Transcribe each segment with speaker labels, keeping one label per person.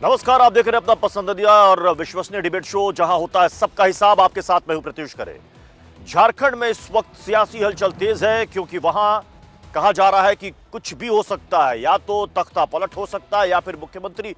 Speaker 1: नमस्कार, आप देख रहे हैं अपना पसंदीदा और विश्वसनीय डिबेट शो, जहां होता है सबका हिसाब। आपके साथ मैं हूं प्रत्युष करे। झारखंड में इस वक्त सियासी हलचल तेज है, क्योंकि वहां कहा जा रहा है कि कुछ भी हो सकता है। या तो तख्ता पलट हो सकता है या फिर मुख्यमंत्री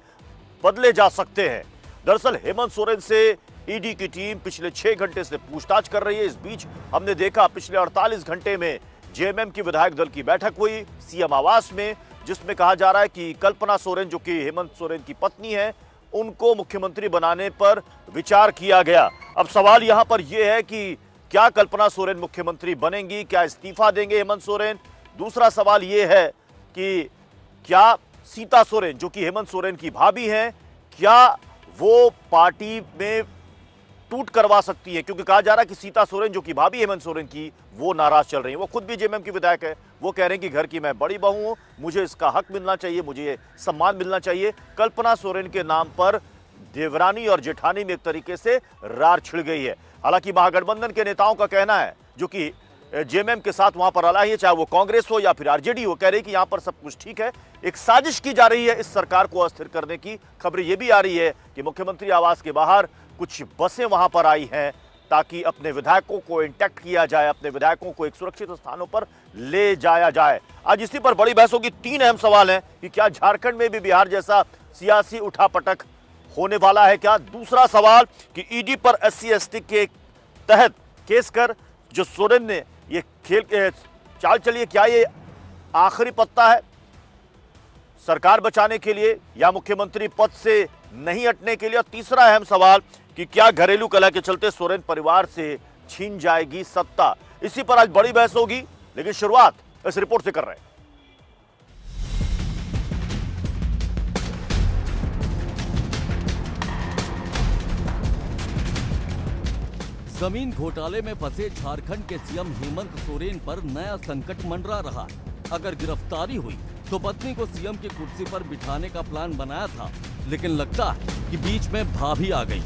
Speaker 1: बदले जा सकते हैं। दरअसल हेमंत सोरेन से ईडी की टीम पिछले 6 घंटे से पूछताछ कर रही है। इस बीच हमने देखा पिछले 48 घंटे में जेएमएम की विधायक दल की बैठक हुई सीएम आवास में, जिसमें कहा जा रहा है कि कल्पना सोरेन, जो कि हेमंत सोरेन की पत्नी है, उनको मुख्यमंत्री बनाने पर विचार किया गया। अब सवाल यहां पर यह है कि क्या कल्पना सोरेन मुख्यमंत्री बनेंगी, क्या इस्तीफा देंगे हेमंत सोरेन? दूसरा सवाल यह है कि क्या सीता सोरेन, जो कि हेमंत सोरेन की भाभी हैं, क्या वो पार्टी में टूट करवा सकती है? क्योंकि कहा जा रहा है कि सीता सोरेन, जो कि भाभी हेमंत सोरेन की, वो नाराज चल रही है। वो खुद भी जेएमएम की विधायक है। वो कह रहे हैं कि घर की मैं बड़ी बहू हूं, मुझे इसका हक मिलना चाहिए, मुझे ये सम्मान मिलना चाहिए। कल्पना सोरेन के नाम पर देवरानी और जेठानी में एक तरीके से रार छिड़ गई है। हालांकि महागठबंधन के नेताओं का कहना है, जो कि जेएमएम के साथ वहां पर अलाई है, चाहे वो कांग्रेस हो या फिर आरजेडी हो, कह रही कि यहां पर सब कुछ ठीक है। एक साजिश की जा रही है इस सरकार को अस्थिर करने की। खबरें यह भी आ रही है कि मुख्यमंत्री आवास के बाहर कुछ बसें वहां पर आई हैं ताकि अपने विधायकों को इंटैक्ट किया जाए, अपने विधायकों को एक सुरक्षित स्थानों पर ले जाया जाए। आज इसी पर बड़ी बहस होगी। 3 अहम सवाल हैं कि क्या झारखंड में भी बिहार जैसा सियासी उठापटक होने वाला है क्या? दूसरा सवाल कि ईडी पर एससी एसटी के तहत केस कर जो सोरेन ने ये खेल चाल चली है, क्या ये आखिरी पत्ता है सरकार बचाने के लिए या मुख्यमंत्री पद से नहीं हटने के लिए? और तीसरा अहम सवाल कि क्या घरेलू कलह के चलते सोरेन परिवार से छीन जाएगी सत्ता? इसी पर आज बड़ी बहस होगी, लेकिन शुरुआत इस रिपोर्ट से कर रहे हैं।
Speaker 2: जमीन घोटाले में फंसे झारखंड के सीएम हेमंत सोरेन पर नया संकट मंडरा रहा है। अगर गिरफ्तारी हुई तो पत्नी को सीएम की कुर्सी पर बिठाने का प्लान बनाया था, लेकिन लगता है कि बीच में भाभी आ गई।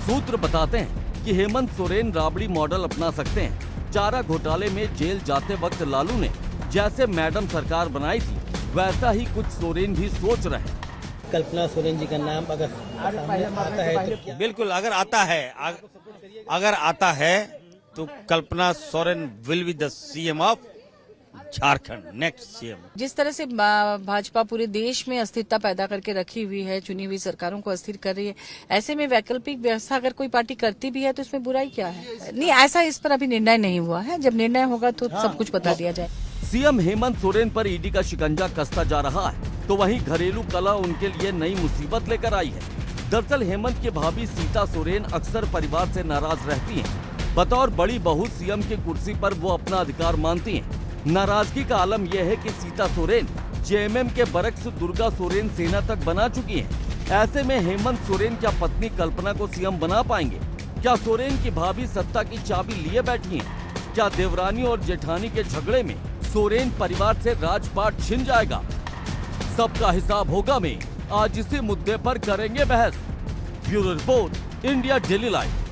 Speaker 2: सूत्र बताते हैं कि हेमंत सोरेन राबड़ी मॉडल अपना सकते हैं। चारा घोटाले में जेल जाते वक्त लालू ने जैसे मैडम सरकार बनाई थी, वैसा ही कुछ सोरेन भी सोच रहे हैं।
Speaker 3: कल्पना सोरेन जी का नाम अगर सामने आता है तो क्या?
Speaker 4: बिल्कुल, अगर आता है तो Kalpana Soren will be the CM of Jharkhand, next CM.
Speaker 5: जिस तरह से भाजपा पूरे देश में अस्थिरता पैदा करके रखी हुई है, चुनी हुई सरकारों को अस्थिर कर रही है, ऐसे में वैकल्पिक व्यवस्था अगर कोई पार्टी करती भी है तो इसमें बुराई क्या है? नहीं, ऐसा इस पर अभी निर्णय नहीं हुआ है। जब निर्णय होगा तो सब कुछ बता दिया जाए।
Speaker 2: सीएम हेमंत सोरेन पर ईडी का शिकंजा कसता जा रहा है, तो वहीं घरेलू कलह उनके लिए नई मुसीबत लेकर आई है। दरअसल हेमंत की भाभी सीता सोरेन अक्सर परिवार से नाराज रहती हैं। बतौर बड़ी बहू सीएम की कुर्सी पर वो अपना अधिकार मानती हैं। नाराजगी का आलम यह है कि सीता सोरेन जेएमएम के बरक्स दुर्गा सोरेन सेना तक बना चुकी हैं। ऐसे में हेमंत सोरेन क्या पत्नी कल्पना को सीएम बना पाएंगे? क्या सोरेन की भाभी सत्ता की चाबी लिए बैठी हैं? क्या देवरानी और जेठानी के झगड़े में सोरेन परिवार से राजपाट छिन जाएगा? सबका हिसाब होगा में आज इसी मुद्दे पर करेंगे बहस। Bureau report, India daily live.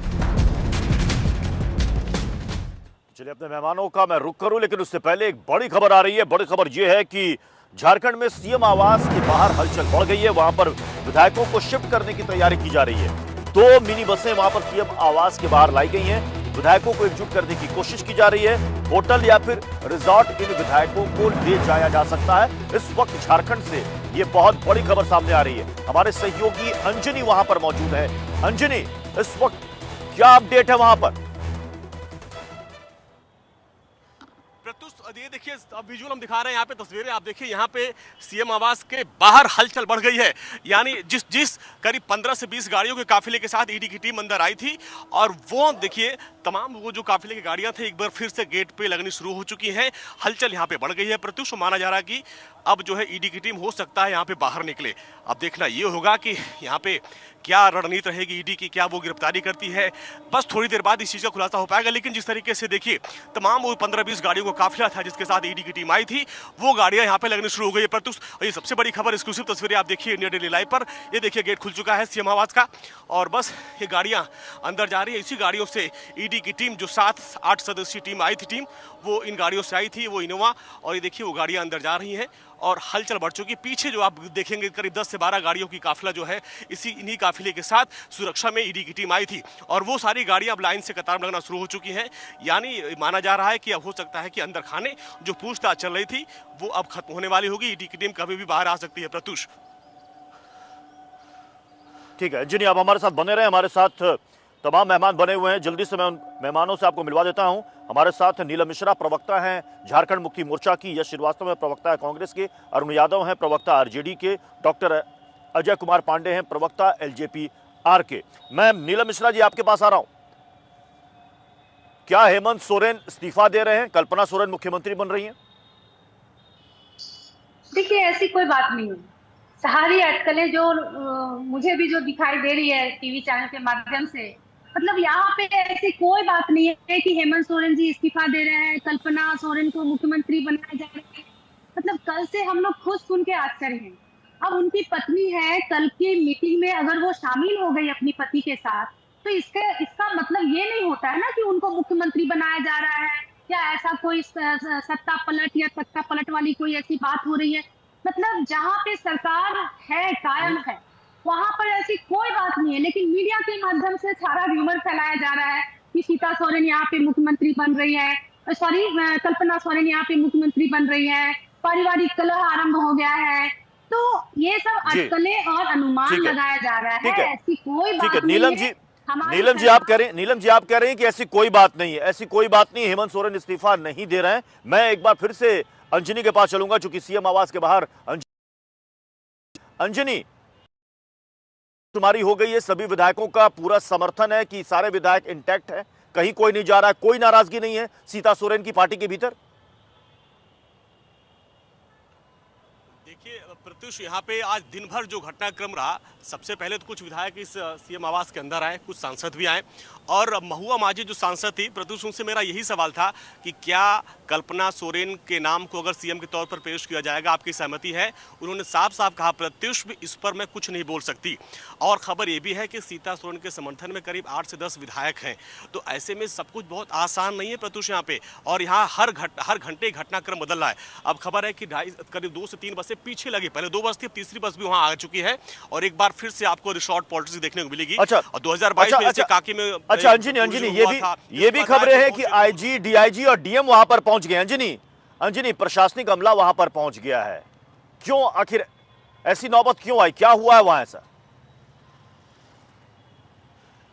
Speaker 1: चलिए, अपने मेहमानों का मैं रुख करूं, लेकिन उससे पहले एक बड़ी खबर आ रही है। बड़ी खबर यह है कि झारखंड में सीएम आवास के बाहर हलचल बढ़ गई है। वहां पर विधायकों को शिफ्ट करने की तैयारी की जा रही है। 2 मिनी बसें वहां पर सीएम आवास के बाहर लाई गई हैं। विधायकों को एकजुट करने की कोशिश की जा रही है। होटल या फिर रिजॉर्ट इन विधायकों को ले जाया जा सकता है। इस वक्त झारखंड से ये बहुत बड़ी खबर सामने आ रही है। हमारे सहयोगी अंजनी वहां पर मौजूद है। अंजनी, इस वक्त क्या अपडेट है वहां पर?
Speaker 6: ये देखिए, अब विजुअल हम दिखा रहे हैं, यहाँ पे तस्वीरें आप देखिए। यहाँ पे सीएम आवास के बाहर हलचल बढ़ गई है। यानी जिस करीब 15 से 20 गाड़ियों के काफिले के साथ ईडी की टीम अंदर आई थी, और वो देखिए तमाम वो जो काफिले की गाड़ियां थे एक बार फिर से गेट पे लगनी शुरू हो चुकी हैं। हलचल यहाँ पे बढ़ गई है। प्रत्युष, माना जा रहा है कि अब जो है ईडी की टीम हो सकता है यहाँ पे बाहर निकले। अब देखना ये होगा कि यहाँ पे क्या रणनीति रहेगी ईडी की, क्या वो गिरफ्तारी करती है। बस थोड़ी देर बाद इस चीज़ का खुलासा हो पाएगा। लेकिन जिस तरीके से देखिए तमाम वो 15-20 गाड़ियों का काफिला था जिसके साथ ईडी की टीम आई थी, वो गाड़ियां यहाँ पे लगनी शुरू हो गई है। प्रत्युष, ये सबसे बड़ी खबर, एक्सक्लूसिव तस्वीरें आप देखिए इंडिया डेली लाइव पर। ये देखिए गेट खुल चुका है सीएम आवास का, और बस ये गाड़ियां अंदर जा रही है। इसी गाड़ियों से ईडी की टीम, जो 7-8 सदस्यीय टीम आई थी, टीम वो इन गाड़ियों से आई थी, वो इनोवा, और ये देखिए वो गाड़ियां अंदर जा रही हैं। और हलचल बढ़ चुकी है। पीछे जो आप देखेंगे करीब 10 से 12 गाड़ियों की काफिला जो है इन्हीं काफिले के साथ सुरक्षा में ईडी की टीम आई थी और वो सारी गाड़ियां अब लाइन से कतार में लगना शुरू हो चुकी हैं। यानी माना जा रहा है कि अब हो सकता है कि अंदर खाने जो पूछताछ चल रही थी वो अब खत्म होने वाली होगी। ईडी की टीम कभी भी बाहर आ सकती है। प्रत्युष,
Speaker 1: ठीक है जी, आप हमारे साथ बने रहे। हमारे साथ तमाम मेहमान बने हुए हैं, जल्दी से मैं उन मेहमानों से आपको मिलवा देता हूं। हमारे साथ नीलम मिश्रा प्रवक्ता हैं झारखंड मुक्ति मोर्चा की, यश श्रीवास्तव है प्रवक्ता है कांग्रेस के, अरुण यादव हैं प्रवक्ता आरजेडी के, डॉक्टर अजय कुमार पांडे हैं प्रवक्ता एलजेपी आर के। मैं नीलम मिश्रा जी आपके पास आ रहा हूं। क्या हेमंत सोरेन इस्तीफा दे रहे हैं? कल्पना सोरेन मुख्यमंत्री बन रही हैं?
Speaker 7: देखिए, ऐसी कोई बात नहीं है। सारी अटकलें जो मुझे भी जो दिखाई दे रही है टीवी चैनल के माध्यम से, मतलब यहाँ पे ऐसी कोई बात नहीं है कि हेमंत सोरेन जी इस्तीफा दे रहे हैं, कल्पना सोरेन को मुख्यमंत्री बनाया जा रहा है। मतलब कल से हम लोग खुद सुन के आश्चर्य हैं। अब उनकी पत्नी है, कल की मीटिंग में अगर वो शामिल हो गई अपनी पति के साथ, तो इसका मतलब ये नहीं होता है ना कि उनको मुख्यमंत्री बनाया जा रहा है या ऐसा कोई सत्ता पलट या सत्ता पलट वाली कोई ऐसी बात हो रही है। मतलब जहाँ पे सरकार है, कायम है, वहां पर ऐसी कोई बात नहीं है। लेकिन मीडिया के माध्यम से सारा र्यूमर फैलाया जा रहा है कि सीता सोरेन यहाँ पे मुख्यमंत्री बन रही है, सॉरी कल्पना सोरेन यहाँ पे मुख्यमंत्री बन रही है, पारिवारिक कलह आरंभ हो गया है। तो ये सब अटकलें और अनुमान लगाया जा रहा है। ऐसी कोई बात नहीं है।
Speaker 1: नीलम जी आप कह रहे हैं कि ऐसी कोई बात नहीं है, ऐसी कोई बात नहीं। हेमंत सोरेन इस्तीफा नहीं दे रहे हैं। मैं एक बार फिर से अंजनी के पास चलूंगा, चूंकि सीएम आवास के बाहर अंजनी तुम्हारी हो गई है, सभी विधायकों का पूरा समर्थन है कि सारे विधायक इंटैक्ट है, कहीं कोई नहीं जा रहा है, कोई नाराजगी नहीं है सीता सोरेन की पार्टी के भीतर?
Speaker 6: देखिए प्रत्युष, यहाँ पे आज दिन भर जो घटनाक्रम रहा, सबसे पहले तो कुछ विधायक इस सीएम आवास के अंदर आए, कुछ सांसद भी आए और महुआ माझी जो सांसद थी, प्रत्युष उनसे मेरा यही सवाल था कि क्या कल्पना सोरेन के नाम को अगर सीएम के तौर पर पेश किया जाएगा, आपकी सहमति है? उन्होंने साफ साफ कहा प्रत्युष भी इस पर मैं कुछ नहीं बोल सकती। और खबर ये भी है कि सीता सोरेन के समर्थन में करीब 8 से 10 विधायक हैं, तो ऐसे में सब कुछ बहुत आसान नहीं है प्रत्युष यहाँ पे। और यहाँ हर घंटे घटनाक्रम बदल रहा है। अब खबर है कि करीब 2 से 3 बसें पीछे लगी, पहले 2 बस थी, तीसरी बस भी वहां आ चुकी है और एक बार फिर से आपको रिसोर्ट पॉलिटिक्स देखने को मिलेगी।
Speaker 1: अच्छा,
Speaker 6: और 2022 में काकी में
Speaker 1: अच्छा अंजनी ये भी खबरें हैं कि आईजी, डीआईजी और डीएम वहां पर पहुंच गए। अंजनी प्रशासनिक अमला वहां पर पहुंच गया है, क्यों? आखिर ऐसी नौबत क्यों आई? क्या हुआ है वहां ऐसा?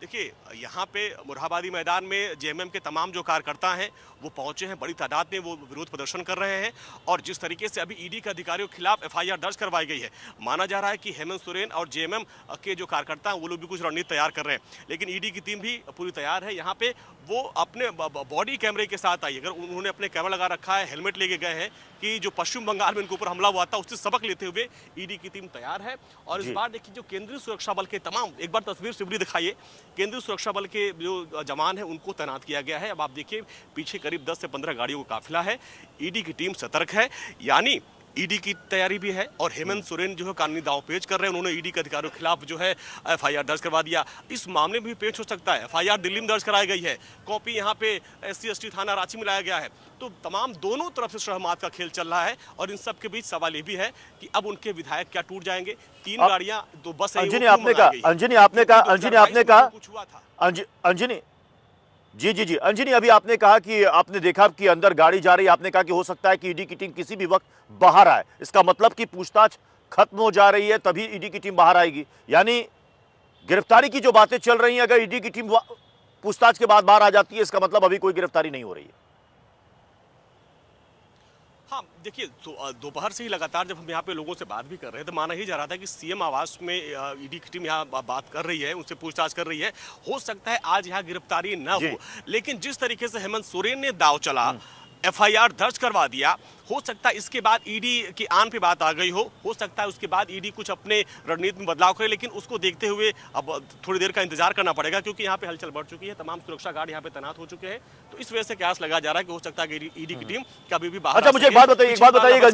Speaker 6: देखिए, यहाँ पे मुरहाबादी मैदान में जेएमएम के तमाम जो कार्यकर्ता हैं वो पहुंचे हैं, बड़ी तादाद में वो विरोध प्रदर्शन कर रहे हैं। और जिस तरीके से अभी ईडी के अधिकारियों के खिलाफ एफआईआर दर्ज करवाई गई है, माना जा रहा है कि हेमंत सोरेन और जेएमएम के जो कार्यकर्ता हैं वो लोग भी कुछ रणनीति तैयार कर रहे हैं। लेकिन ईडी की टीम भी पूरी तैयार है। यहाँ पे वो अपने बॉडी कैमरे के साथ आई, अगर उन्होंने अपने कैमरा लगा रखा है, हेलमेट लेके गए हैं कि जो पश्चिम बंगाल में इनके ऊपर हमला हुआ था उससे सबक लेते हुए ईडी की टीम तैयार है। और इस बार देखिए, जो केंद्रीय सुरक्षा बल के तमाम, एक बार तस्वीर शिवरी दिखाइए, केंद्रीय सुरक्षा बल के जो जवान है उनको तैनात किया गया है। अब आप देखिए पीछे करीब 10 से 15 गाड़ियों का काफिला है। ईडी की टीम सतर्क है, यानी ईडी की तैयारी भी है। और हेमंत सोरेन जो है कानूनी दांवपेच कर रहे हैं, उन्होंने ईडी के अधिकारियों के खिलाफ जो है एफआईआर दर्ज करवा दिया। इस मामले में भी पेश हो सकता है। एफआईआर दिल्ली में दर्ज कराई गई है, कॉपी यहाँ पे SC/ST थाना रांची में लाया गया है। तो तमाम दोनों तरफ से शहमात का खेल चल रहा है। और इन सब के बीच सवाल ये भी है कि अब उनके विधायक क्या टूट जाएंगे? 3 गाड़ियां, 2 बस,
Speaker 1: अंजनी आपने कहा जी अंजनी, अभी आपने कहा कि आपने देखा कि अंदर गाड़ी जा रही है, आपने कहा कि हो सकता है कि ईडी की टीम किसी भी वक्त बाहर आए। इसका मतलब कि पूछताछ खत्म हो जा रही है तभी ईडी की टीम बाहर आएगी, यानी गिरफ्तारी की जो बातें चल रही हैं, अगर ईडी की टीम पूछताछ के बाद बाहर आ जाती है, इसका मतलब अभी कोई गिरफ्तारी नहीं हो रही है।
Speaker 6: हाँ देखिए, दोपहर से ही लगातार जब हम यहाँ पे लोगों से बात भी कर रहे हैं तो माना ही जा रहा था कि सीएम आवास में ईडी की टीम यहाँ बात कर रही है, उनसे पूछताछ कर रही है। हो सकता है आज यहाँ गिरफ्तारी न हो, लेकिन जिस तरीके से हेमंत सोरेन ने दाव चला, एफआईआर दर्ज करवा दिया, हो सकता है इसके बाद ईडी की आन पे बात आ गई हो सकता है उसके बाद ईडी कुछ अपने रणनीति में बदलाव करे। लेकिन उसको देखते हुए अब थोड़ी देर का इंतजार करना पड़ेगा, क्योंकि यहाँ पे हलचल बढ़ चुकी है, तमाम सुरक्षा गार्ड यहाँ पे तैनात हो चुके हैं। तो इस वजह से कयास लगाया जा रहा है कि हो सकता है कि ईडी की टीम कभी भी बाहर।
Speaker 1: अच्छा, मुझे एक बात बताइएगा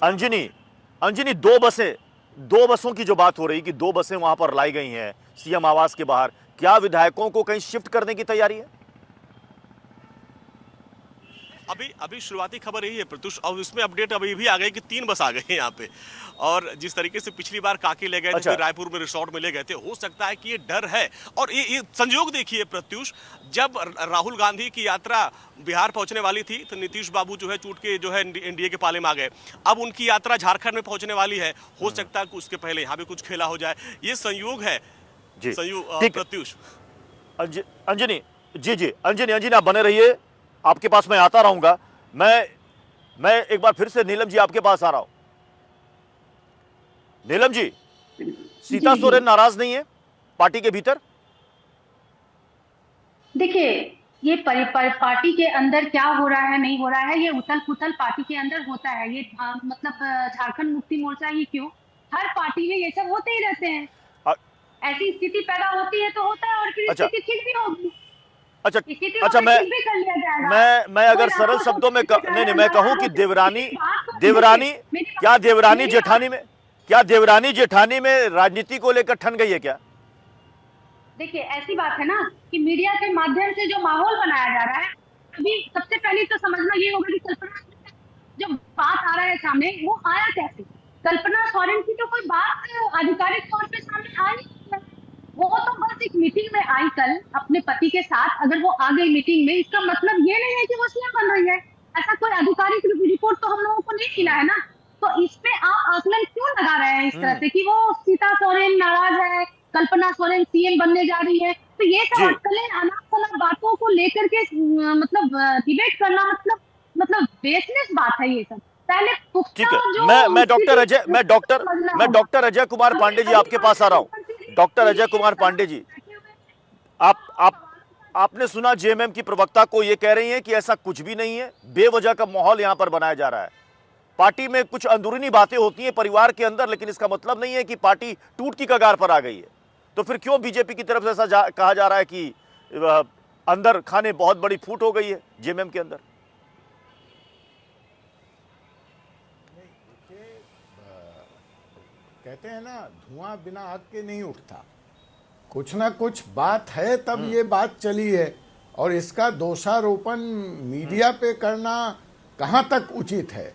Speaker 1: अंजनी, 2 बसों की जो बात हो रही कि 2 बसें वहां पर लाई गई हैं सीएम आवास के बाहर, क्या विधायकों को कहीं शिफ्ट करने की तैयारी है?
Speaker 6: अभी शुरुआती खबर यही है प्रत्युष, और इसमें अपडेट अभी भी आ गई कि 3 बस आ गए हैं यहाँ पे। और जिस तरीके से पिछली बार काकी ले गए थे,
Speaker 1: अच्छा।
Speaker 6: फिर रायपुर में रिसोर्ट में ले गए थे, हो सकता है कि ये डर है। और ये संयोग देखिए प्रत्युष, जब राहुल गांधी की यात्रा बिहार पहुंचने वाली थी तो नीतीश बाबू जो है चूट के जो है एनडीए के पाले में आ गए। अब उनकी यात्रा झारखंड में पहुंचने वाली है, हो सकता है कि उसके पहले यहाँ पे कुछ खेला हो जाए। ये संयोग है
Speaker 1: जी
Speaker 6: संयोग
Speaker 1: ठीक है।
Speaker 6: प्रत्युष।
Speaker 1: अंजनी जी अंजनी आप बने रहिए, आपके पास मैं आता रहूंगा। मैं एक बार फिर से नीलम जी आपके पास आ रहा हूं। नीलम जी, सीता सोरेन नाराज नहीं है पार्टी के भीतर?
Speaker 7: देखिए, ये पार्टी के अंदर क्या हो रहा है नहीं हो रहा है, ये उथल पुथल पार्टी के अंदर होता है। ये मतलब झारखंड मुक्ति मोर्चा ही क्यों, हर पार्टी में ये सब होते ही रहते हैं। ऐसी स्थिति पैदा होती है तो होता है, और फिर
Speaker 1: अच्छा।
Speaker 7: स्थिति ठीक भी होगी।
Speaker 1: अच्छा
Speaker 7: स्थिति
Speaker 1: अच्छा,
Speaker 7: होगी, ठीक भी कर लिया जाएगा।
Speaker 1: मैं अगर
Speaker 7: कोई
Speaker 1: सरल
Speaker 7: आपको
Speaker 1: शब्दों में
Speaker 7: सोचने का
Speaker 1: नहीं मैं कहूं कि देवरानी क्या देवरानी जेठानी में राजनीति को लेकर ठन गई है क्या?
Speaker 7: देखिए, ऐसी बात है ना कि मीडिया के माध्यम से जो माहौल बनाया जा रहा है, अभी सबसे पहले तो समझना ये होगा कि कल्पना जो बात आ रहा है सामने, वो आया कैसे। कल्पना सोरेन की तो कोई बात आधिकारिक तौर पे सामने आई नहीं है। वो तो बस एक मीटिंग में आई कल अपने पति के साथ। अगर वो आ गई मीटिंग में, इसका मतलब ये नहीं है कि वो सीएम बन रही है। ऐसा कोई आधिकारिक रिपोर्ट तो हम लोगों को नहीं मिला है ना। तो इसमें आप आकलन क्यों लगा रहे हैं इस तरह से कि वो सीता सोरेन नाराज है, कल्पना सोरेन सीएम बनने जा रही है? तो ये सब आजकल अनाप बातों को लेकर के मतलब डिबेट करना मतलब बेसलेस बात है ये सब। पहले
Speaker 1: ठीक है, मैं डॉक्टर अजय कुमार पांडे जी आपके पास आ रहा हूं। डॉक्टर अजय कुमार पांडे जी, आपने सुना जेएमएम की प्रवक्ता को ये कह रही हैं कि ऐसा कुछ भी नहीं है, बेवजह का माहौल यहां पर बनाया जा रहा है। पार्टी में कुछ अंदरूनी बातें होती हैं परिवार के अंदर, लेकिन इसका मतलब नहीं है कि पार्टी टूट की कगार पर आ गई है। तो फिर क्यों बीजेपी की तरफ से ऐसा कहा जा रहा है कि अंदर खाने बहुत बड़ी फूट हो गई है जेएमएम के अंदर?
Speaker 8: कहते हैं ना, धुआं बिना आग के नहीं उठता। कुछ ना कुछ बात है तब ये बात चली है, और इसका दोषारोपण मीडिया पे करना कहां तक उचित है।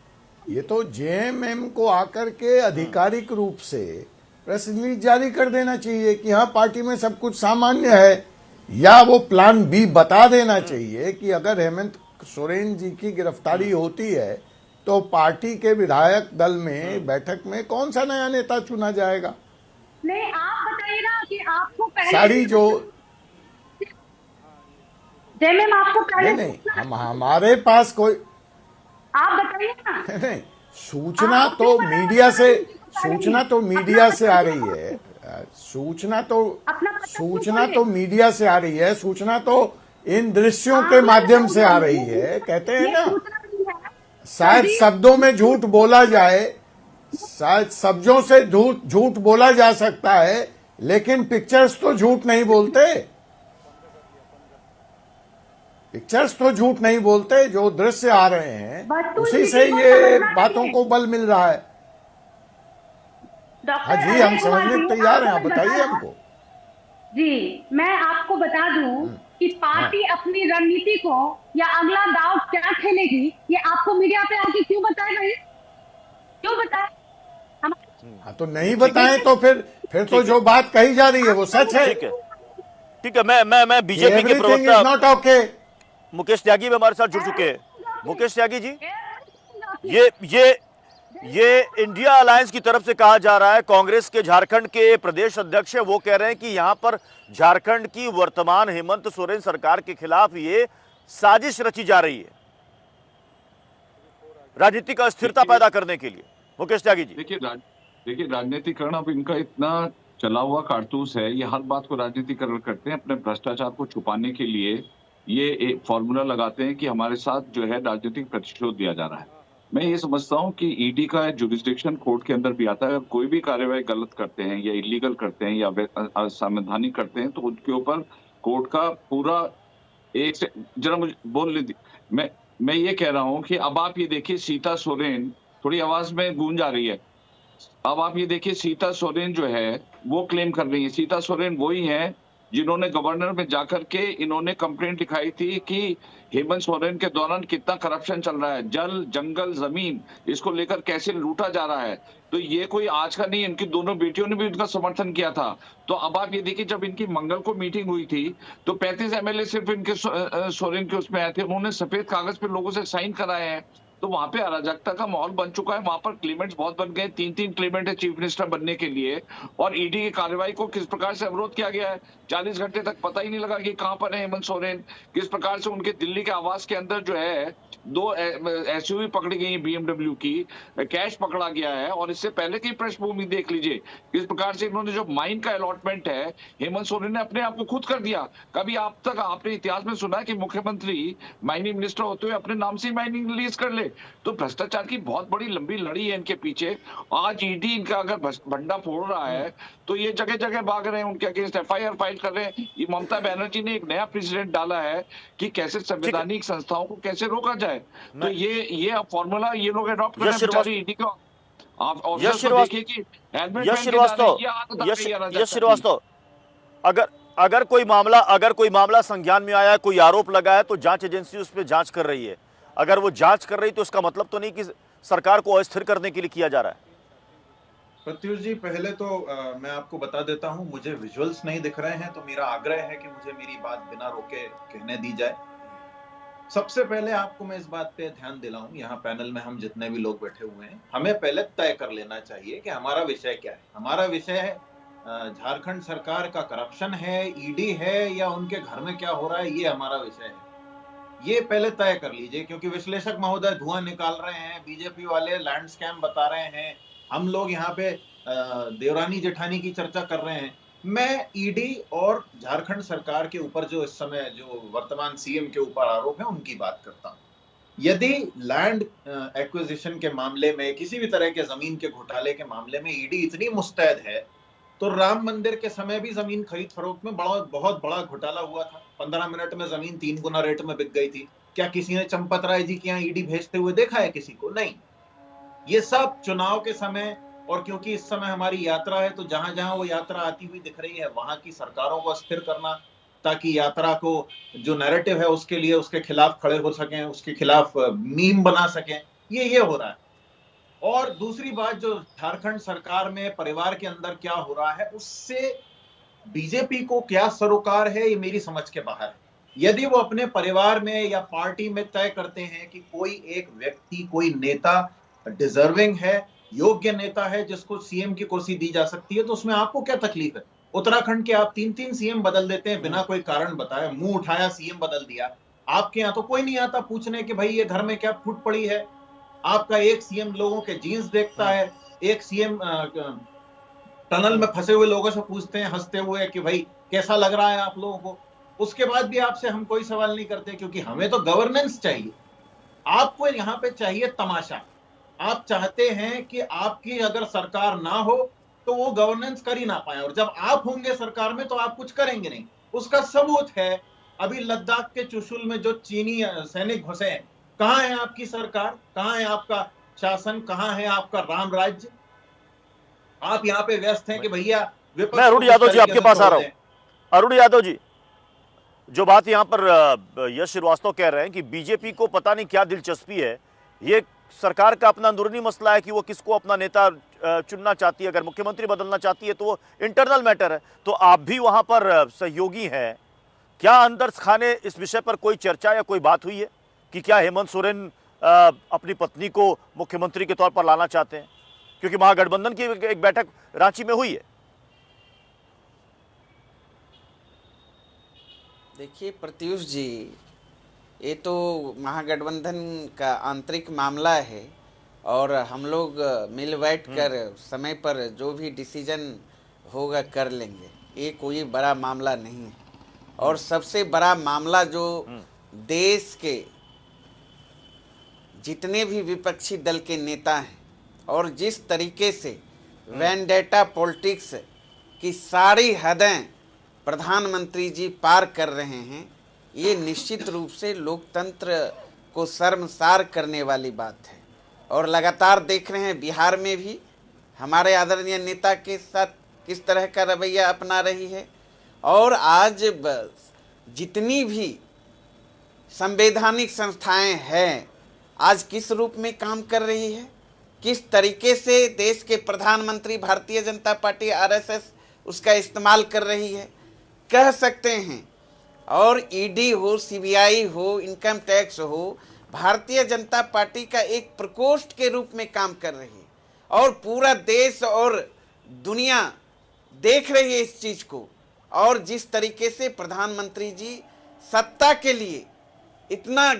Speaker 8: ये तो जेएमएम को आकर के आधिकारिक रूप से प्रेस रिलीज जारी कर देना चाहिए कि हाँ पार्टी में सब कुछ सामान्य है, या वो प्लान बी बता देना चाहिए कि अगर हेमंत सोरेन जी की गिरफ्तारी होती है तो पार्टी के विधायक दल में बैठक में कौन सा नया नेता चुना जाएगा।
Speaker 7: नहीं, आप बताइए ना कि आपको पहले
Speaker 8: सारी जो
Speaker 7: जेएमएम आपको पहले
Speaker 8: नहीं हमारे पास कोई
Speaker 7: आप बताइए ना।
Speaker 8: नहीं, सूचना तो मीडिया से आ रही है। सूचना तो मीडिया से आ रही है। सूचना तो इन दृश्यों के माध्यम से आ रही है। कहते हैं ना, शायद शब्दों में झूठ बोला जाए, शायद शब्दों से झूठ बोला जा सकता है, लेकिन पिक्चर्स तो झूठ नहीं बोलते। पिक्चर्स तो झूठ नहीं बोलते। जो दृश्य आ रहे हैं उसी से ये बातों को बल मिल रहा है। हाँ जी, हम समझने को तैयार हैं, आप बताइए हमको।
Speaker 7: जी, मैं आपको बता दूं कि पार्टी अपनी रणनीति को या अगला दांव क्या खेलेगी, ये आपको मीडिया पे आके क्यों बताएगा? ये क्यों बताए?
Speaker 8: हाँ, तो नहीं बताएं तो फिर तो जो बात कही जा रही है वो सच है।
Speaker 1: ठीक है, मैं बीजेपी के प्रवक्ता
Speaker 8: नॉट ओके
Speaker 1: मुकेश त्यागी भी हमारे साथ जुड़ चुके हैं। मुकेश त्यागी जी, ये इंडिया अलायंस की तरफ से कहा जा रहा है, कांग्रेस के झारखंड के प्रदेश अध्यक्ष है, वो कह रहे हैं कि यहां पर झारखंड की वर्तमान हेमंत सोरेन सरकार के खिलाफ ये साजिश रची जा रही है राजनीतिक अस्थिरता पैदा करने के लिए। मुकेश त्यागी जी,
Speaker 9: देखिए राजनीतिकरण अब इनका इतना चला हुआ कारतूस है, ये हर बात को राजनीतिकरण करते हैं। अपने भ्रष्टाचार को छुपाने के लिए ये एक फॉर्मूला लगाते हैं कि हमारे साथ जो है राजनीतिक प्रतिशोध दिया जा रहा है। मैं ये समझता हूँ कि ईडी का जुरिस्डिक्शन कोर्ट के अंदर भी आता है। अगर कोई भी कार्यवाही गलत करते हैं या इलीगल करते हैं या असंवैधानिक करते हैं तो उनके ऊपर कोर्ट का पूरा एक से जरा मुझे बोल ली। मैं ये कह रहा हूँ कि अब आप ये देखिए, सीता सोरेन, थोड़ी आवाज में गूंज आ रही है। अब आप ये देखिए, सीता सोरेन जो है वो क्लेम कर रही है, सीता सोरेन वही है जिन्होंने गवर्नर में जाकर के इन्होंने कंप्लेंट लिखाई थी कि हेमंत सोरेन के दौरान कितना करप्शन चल रहा है, जल जंगल जमीन इसको लेकर कैसे लूटा जा रहा है। तो ये कोई आज का नहीं, इनकी दोनों बेटियों ने भी उनका समर्थन किया था। तो अब आप ये देखिए, जब इनकी मंगल को मीटिंग हुई थी तो 35 एमएलए सिर्फ इनके सोरेन के उसमें आए थे, उन्होंने सफेद कागज पे लोगों से साइन कराए हैं। तो वहां पे अराजकता का माहौल बन चुका है। वहां पर क्लेमेंट्स बहुत बन गए, 3-3 क्लेमेंट है चीफ मिनिस्टर बनने के लिए। और ईडी की कार्रवाई को किस प्रकार से अवरोध किया गया है, 40 घंटे तक पता ही नहीं लगा कि कहां पर है हेमंत सोरेन। किस प्रकार से उनके दिल्ली के आवास के अंदर जो है 2 एसयूवी पकड़ी गई है बीएमडब्ल्यू की, कैश पकड़ा गया है। और इससे पहले की पृष्ठभूमि देख लीजिए, किस प्रकार से इन्होंने जो माइन का अलॉटमेंट है हेमंत सोरेन ने अपने आप को खुद कर दिया। कभी आप तक आपने इतिहास में सुना है कि मुख्यमंत्री माइनिंग मिनिस्टर होते हुए अपने नाम से माइनिंग रिलीज कर ले? तो भ्रष्टाचार की बहुत बड़ी लंबी लड़ी है इनके पीछे। आज ईडी इनका अगर भंडा फोड़ रहा है तो ये जगह जगह भाग रहे हैं, उनके अगेंस्ट एफआईआर फाइल कर रहे हैं। ये ममता बनर्जी ने एक नया प्रेसिडेंट डाला है कि कैसे संवैधानिक संस्थाओं को कैसे रोका जाए। तो ये फॉर्मूला ये लोग अडॉप्ट कर रहे हैं बेचारी ईडी को। आप ऑफिसर को देखिए कि हेलमेट
Speaker 1: श्रीवास्तव, अगर कोई मामला संज्ञान में आया है, कोई आरोप लगा है, तो जांच एजेंसी उस पर जांच कर रही है। अगर वो जांच कर रही तो इसका मतलब तो नहीं कि सरकार को अस्थिर करने के लिए किया जा रहा है।
Speaker 10: प्रत्युष जी, पहले तो मैं आपको बता देता हूं, मुझे विजुअल्स नहीं दिख रहे हैं, तो मेरा आग्रह है कि मुझे मेरी बात बिना रोके कहने दी जाए। सबसे पहले आपको मैं इस बात पे ध्यान दिलाऊं, यहाँ पैनल में हम जितने भी लोग बैठे हुए हैं, हमें पहले तय कर लेना चाहिए कि हमारा विषय क्या है। हमारा विषय है झारखंड सरकार का करप्शन है, ईडी है, या उनके घर में क्या हो रहा है, ये हमारा विषय है। ये पहले तय कर लीजिए, क्योंकि विश्लेषक महोदय धुआं निकाल रहे हैं, बीजेपी वाले लैंड स्कैम बता रहे हैं, हम लोग यहाँ पे देवरानी जेठानी की चर्चा कर रहे हैं। मैं ईडी और झारखंड सरकार के ऊपर जो इस समय जो वर्तमान सीएम के ऊपर आरोप है उनकी बात करता हूँ। यदि लैंड एक्विजिशन के मामले में, किसी भी तरह के जमीन के घोटाले के मामले में ईडी इतनी मुस्तैद है, तो राम मंदिर के समय भी जमीन खरीद फरोख्त में बहुत बड़ा घोटाला हुआ था। 15 मिनट में जमीन 3 गुना रेट में बिक गई थी। क्या किसी ने चंपत राय जी के यहाँ ईडी भेजते हुए देखा है किसी को? नहीं। ये सब चुनाव के समय, और क्योंकि इस समय हमारी यात्रा है, तो जहां जहां वो यात्रा आती हुई दिख रही है वहां की सरकारों को अस्थिर करना, ताकि यात्रा को जो नैरेटिव है उसके लिए उसके खिलाफ खड़े हो सकें, उसके खिलाफ मीम बना सकें, ये हो रहा है। और दूसरी बात, जो झारखंड सरकार में परिवार के अंदर क्या हो रहा है, उससे बीजेपी को क्या सरोकार है, ये मेरी समझ के बाहर है। यदि वो अपने परिवार में या पार्टी में तय करते हैं कि कोई एक व्यक्ति, कोई नेता डिजर्विंग है, योग्य नेता है, जिसको सीएम की कुर्सी दी जा सकती है, तो उसमें आपको क्या तकलीफ है? उत्तराखंड के आप 3-3 सीएम बदल देते हैं बिना कोई कारण बताए, मुंह उठाया सीएम बदल दिया। आपके यहाँ तो कोई नहीं आता पूछने कि भाई ये घर में क्या फूट पड़ी है। आपका एक सीएम लोगों के जीन्स देखता है, एक सीएम टनल में फंसे हुए लोगों से पूछते हैं हंसते हुए कि भाई कैसा लग रहा है आप लोगों को। उसके बाद भी आपसे हम कोई सवाल नहीं करते, क्योंकि हमें तो गवर्नेंस चाहिए। आपको यहाँ पे चाहिए तमाशा। आप चाहते हैं कि आपकी अगर सरकार ना हो तो वो गवर्नेंस कर ही ना पाए, और जब आप होंगे सरकार में तो आप कुछ करेंगे नहीं। उसका सबूत है अभी लद्दाख के चुशुल में जो चीनी सैनिक घुसे हैं। कहां है आपकी सरकार, कहां है आपका शासन, कहां है आपका राम राज्य? आप यहाँ पे व्यस्त हैं कि भैया
Speaker 1: मैं अरुण यादव जी आपके पास आ रहा हूं। अरुण यादव जी, जो बात यहाँ पर यश श्रीवास्तव कह रहे हैं कि बीजेपी को पता नहीं क्या दिलचस्पी है, ये सरकार का अपना अंदरूनी मसला है कि वो किसको अपना नेता चुनना चाहती है। अगर मुख्यमंत्री बदलना चाहती है तो वो इंटरनल मैटर है। तो आप भी वहां पर सहयोगी हैं, क्या अंदर खाने इस विषय पर कोई चर्चा या कोई बात हुई है कि क्या हेमंत सोरेन अपनी पत्नी को मुख्यमंत्री के तौर पर लाना चाहते हैं? क्योंकि महागठबंधन की एक बैठक रांची में हुई है।
Speaker 11: देखिए प्रत्युष जी, ये तो महागठबंधन का आंतरिक मामला है, और हम लोग मिल बैठ कर समय पर जो भी डिसीजन होगा कर लेंगे। ये कोई बड़ा मामला नहीं है। और सबसे बड़ा मामला जो देश के जितने भी विपक्षी दल के नेता हैं, और जिस तरीके से वेंडेटा पॉलिटिक्स की सारी हदें प्रधानमंत्री जी पार कर रहे हैं, ये निश्चित रूप से लोकतंत्र को शर्मसार करने वाली बात है। और लगातार देख रहे हैं बिहार में भी हमारे आदरणीय नेता के साथ किस तरह का रवैया अपना रही है। और आज जितनी भी संवैधानिक संस्थाएं हैं आज किस रूप में काम कर रही है, किस तरीके से देश के प्रधानमंत्री भारतीय जनता पार्टी आरएसएस उसका इस्तेमाल कर रही है, कह सकते हैं। और ईडी हो, सीबीआई हो, इनकम टैक्स हो, भारतीय जनता पार्टी का एक प्रकोष्ठ के रूप में काम कर रही है और पूरा देश और दुनिया देख रही है इस चीज को। और जिस तरीके से प्रधानमंत्री जी सत्ता के लिए इतना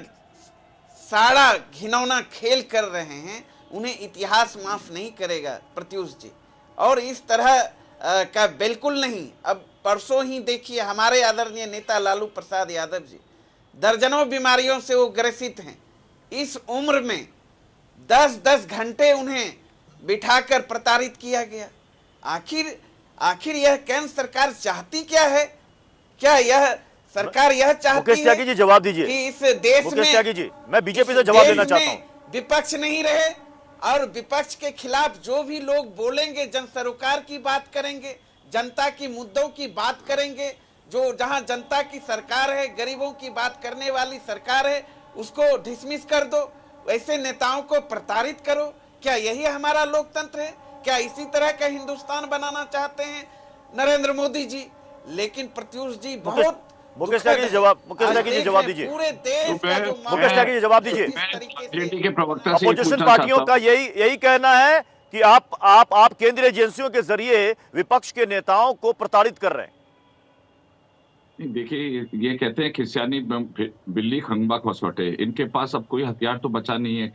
Speaker 11: सारा घिनौना खेल कर रहे हैं, उन्हें इतिहास माफ नहीं करेगा प्रत्युष जी। और इस तरह का बिल्कुल नहीं। अब परसों ही देखिए हमारे आदरणीय नेता लालू प्रसाद यादव जी दर्जनों बीमारियों से वो ग्रसित हैं। इस उम्र में 10-10 घंटे उन्हें बिठाकर प्रताड़ित किया गया। आखिर यह केंद्र सरकार चाहती क्या है? क्या यह सरकार यह चाहती
Speaker 1: मुकेश त्यागी जी जवाब दीजिए
Speaker 11: कि इस देश में
Speaker 1: मुकेश त्यागी जी, मैं बीजेपी से जवाब लेना चाहता हूं।
Speaker 11: विपक्ष नहीं रहे और विपक्ष के खिलाफ जो भी लोग बोलेंगे, जन सरोकार की बात करेंगे, जनता की मुद्दों की बात करेंगे, जो जहां जनता की सरकार है, गरीबों की बात करने वाली सरकार है, उसको डिसमिस कर दो, ऐसे नेताओं को प्रताड़ित करो। क्या यही हमारा लोकतंत्र है? क्या इसी तरह का हिंदुस्तान बनाना चाहते हैं नरेंद्र मोदी जी? लेकिन प्रत्युष जी बहुत
Speaker 1: मुकेश त्यागी जी जवाब दीजिए।
Speaker 11: पूरे देश का जो
Speaker 1: मुकेश त्यागी जी जवाब दीजिए।
Speaker 9: पार्टी के प्रवक्ता से
Speaker 1: अपोजिशन पार्टियों का यही कहना है कि आप केंद्रीय एजेंसियों के जरिए विपक्ष के नेताओं को प्रताड़ित कर रहे हैं।
Speaker 9: देखिए, ये कहते हैं खिसियानी बिल्ली खंबा खसवटे, इनके पास अब कोई हथियार तो बचा नहीं है।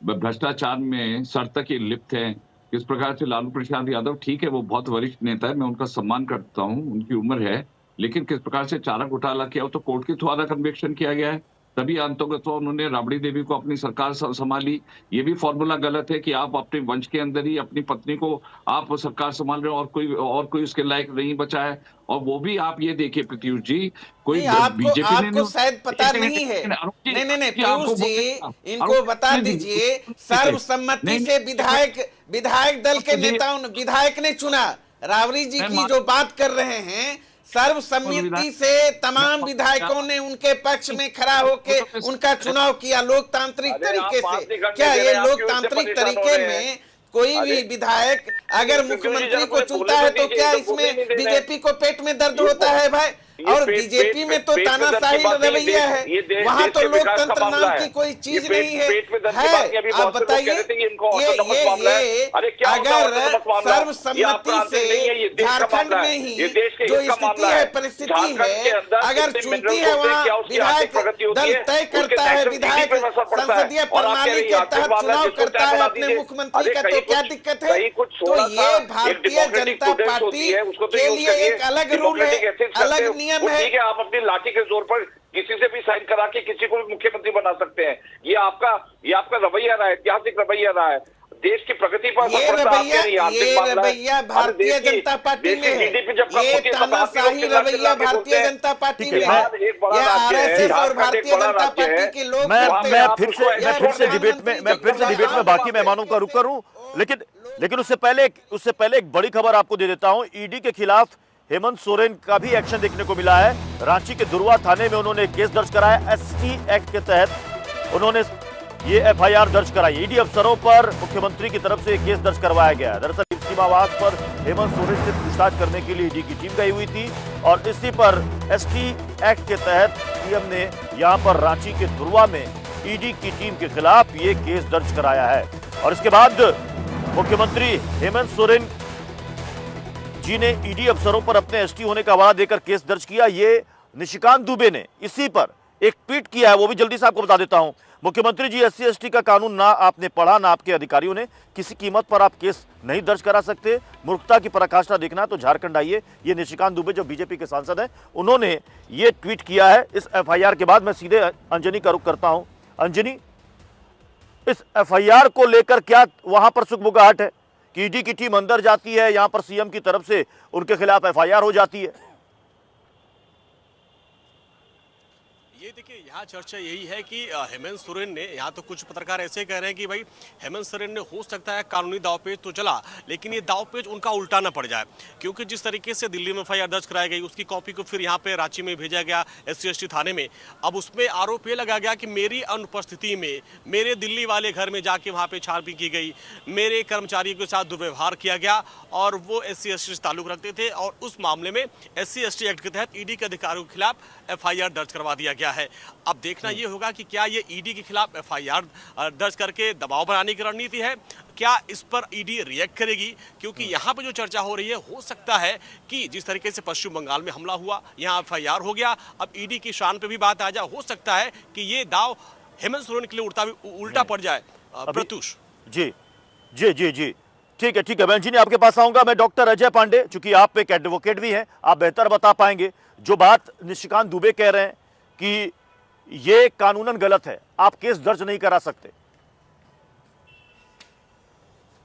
Speaker 9: भ्रष्टाचार में सर तक ये लिप्त है। इस प्रकार से लालू प्रसाद यादव, ठीक है वो बहुत वरिष्ठ नेता है, मैं उनका सम्मान करता हूँ, उनकी उम्र है, लेकिन किस प्रकार से चारा घोटाला किया, तो कोर्ट के द्वारा कन्विक्शन किया गया है, तभी अंतर्गत उन्होंने राबड़ी देवी को अपनी सरकार संभाली। ये भी फॉर्मूला गलत है कि आप अपने वंश के अंदर ही अपनी पत्नी को आप सरकार संभाल रहे हो और कोई उसके लायक नहीं बचा है। और वो भी आप ये देखिए प्रत्युष जी, कोई बीजेपी
Speaker 11: आपको शायद पता नहीं है। नहीं पीयूष जी, इनको बता दीजिए, सर्वसम्मति से विधायक दल के नेताओं ने, विधायक ने चुना। राबड़ी जी की जो बात कर रहे हैं, सर्वसम्मति से तमाम विधायकों ने उनके पक्ष में खड़ा होके उनका चुनाव किया लोकतांत्रिक तरीके से। क्या ये लोकतांत्रिक तरीके में कोई भी विधायक अगर मुख्यमंत्री को चुनता है तो क्या इसमें बीजेपी को पेट में दर्द होता है भाई? और बीजेपी में तो तानाशाही रवैया है, वहाँ तो लोकतंत्र नाम की कोई चीज नहीं है। आप बताइए, ये अगर सर्वसम्मति से झारखंड में ही जो स्थिति है, परिस्थिति है, अगर चुनती है वहाँ विधायक दल तय करता है, विधायक संसदीय प्रणाली के तहत चुनाव करता है अपने मुख्यमंत्री का, तो क्या दिक्कत है? तो ये भारतीय जनता पार्टी के लिए एक अलग रूल है, अलग नियम है।
Speaker 12: ठीक है, आप अपनी लाठी के जोर पर किसी से भी साइन करा के किसी को भी मुख्यमंत्री बना सकते हैं। ये आपका रवैया रहा है, ऐतिहासिक रवैया रहा है। देश की प्रगति पर
Speaker 11: ये रवैया भारतीय जनता पार्टी में है, ये तानाशाही रवैया भारतीय जनता पार्टी में है, ये आरएसएस और भारतीय जनता पार्टी के लोग।
Speaker 1: मैं फिर से डिबेट में बाकी मेहमानों का रुक करूं, लेकिन उससे पहले एक बड़ी खबर आपको दे देता हूं। ईडी के खिलाफ हेमंत सोरेन का भी एक्शन देखने को मिला है। रांची के दुर्वा थाने में उन्होंने केस दर्ज कराया। एसटी एक्ट के तहत उन्होंने ये एफआईआर दर्ज कराई। ईडी अफसरों पर मुख्यमंत्री की तरफ से केस दर्ज करवाया गया। दरअसल सीमा आवास पर हेमंत सोरेन से पूछताछ करने के लिए ईडी की टीम गई हुई थी और इसी पर एसटी एक्ट के तहत सीएम ने यहां पर रांची के दुर्वा में ईडी की टीम के खिलाफ ये केस दर्ज कराया है। और इसके बाद मुख्यमंत्री हेमंत सोरेन जी ने ईडी अफसरों पर अपने एसटी होने का वादा देकर केस दर्ज किया। ये निशिकांत दुबे ने इसी पर एक ट्वीट किया है, वो भी जल्दी से आपको बता देता हूं। मुख्यमंत्री जी, एससी एसटी का कानून ना आपने पढ़ा ना आपके अधिकारियों ने, किसी कीमत पर आप केस नहीं दर्ज करा सकते। मूर्खता की पराकाष्ठा देखना तो झारखंड आइए। ये निशिकांत दुबे जो बीजेपी के सांसद हैं, उन्होंने ये ट्वीट किया है इस एफआईआर के बाद। मैं सीधे अंजनी का रुख करता हूं। अंजनी, इस एफआईआर को लेकर क्या वहां पर सुगबुगाहट है कि ईडी की टीम अंदर जाती है, यहां पर सीएम की तरफ से उनके खिलाफ एफआईआर हो जाती है?
Speaker 6: ये देखिए यहाँ चर्चा यही है कि हेमंत सोरेन ने, यहाँ तो कुछ पत्रकार ऐसे कह रहे हैं कि भाई हेमंत सोरेन ने हो सकता है कानूनी दावपेच तो चला, लेकिन ये दावपेच उनका उल्टा ना पड़ जाए, क्योंकि जिस तरीके से दिल्ली में एफआईआर दर्ज कराई गई उसकी कॉपी को फिर यहाँ पे रांची में भेजा गया SC/ST थाने में। अब उसमें आरोप ये लगाया गया कि मेरी अनुपस्थिति में मेरे दिल्ली वाले घर में जाके वहाँ पे छानबीन की गई, मेरे कर्मचारियों के साथ दुर्व्यवहार किया गया और वो SC/ST से ताल्लुक रखते थे और उस मामले में SC/ST एक्ट के तहत ईडी के अधिकारियों के खिलाफ एफआईआर दर्ज करवा दिया गया है। अब देखना ये होगा कि क्या ये ईडी के खिलाफ एफआईआर दर्ज करके दबाव बनाने की रणनीति है, क्या इस पर ईडी रिएक्ट करेगी, क्योंकि यहाँ पे जो चर्चा हो रही है, हो सकता है कि जिस तरीके से पश्चिम बंगाल में हमला हुआ, यहाँ एफआईआर हो गया, अब ईडी की शान पे भी बात आ जाए, हो सकता है कि ये दाव हेमंत सोरेन के लिए उल्टा पड़ जाए। प्रत्युष
Speaker 1: जी जी जी जी, ठीक है बहन जी, ने आपके पास आऊंगा मैं। डॉक्टर अजय पांडे, चूंकि आप एक एडवोकेट भी हैं, आप बेहतर बता पाएंगे। जो बात निशिकांत दुबे कह रहे हैं कि ये कानूनन गलत है, आप केस दर्ज नहीं करा सकते।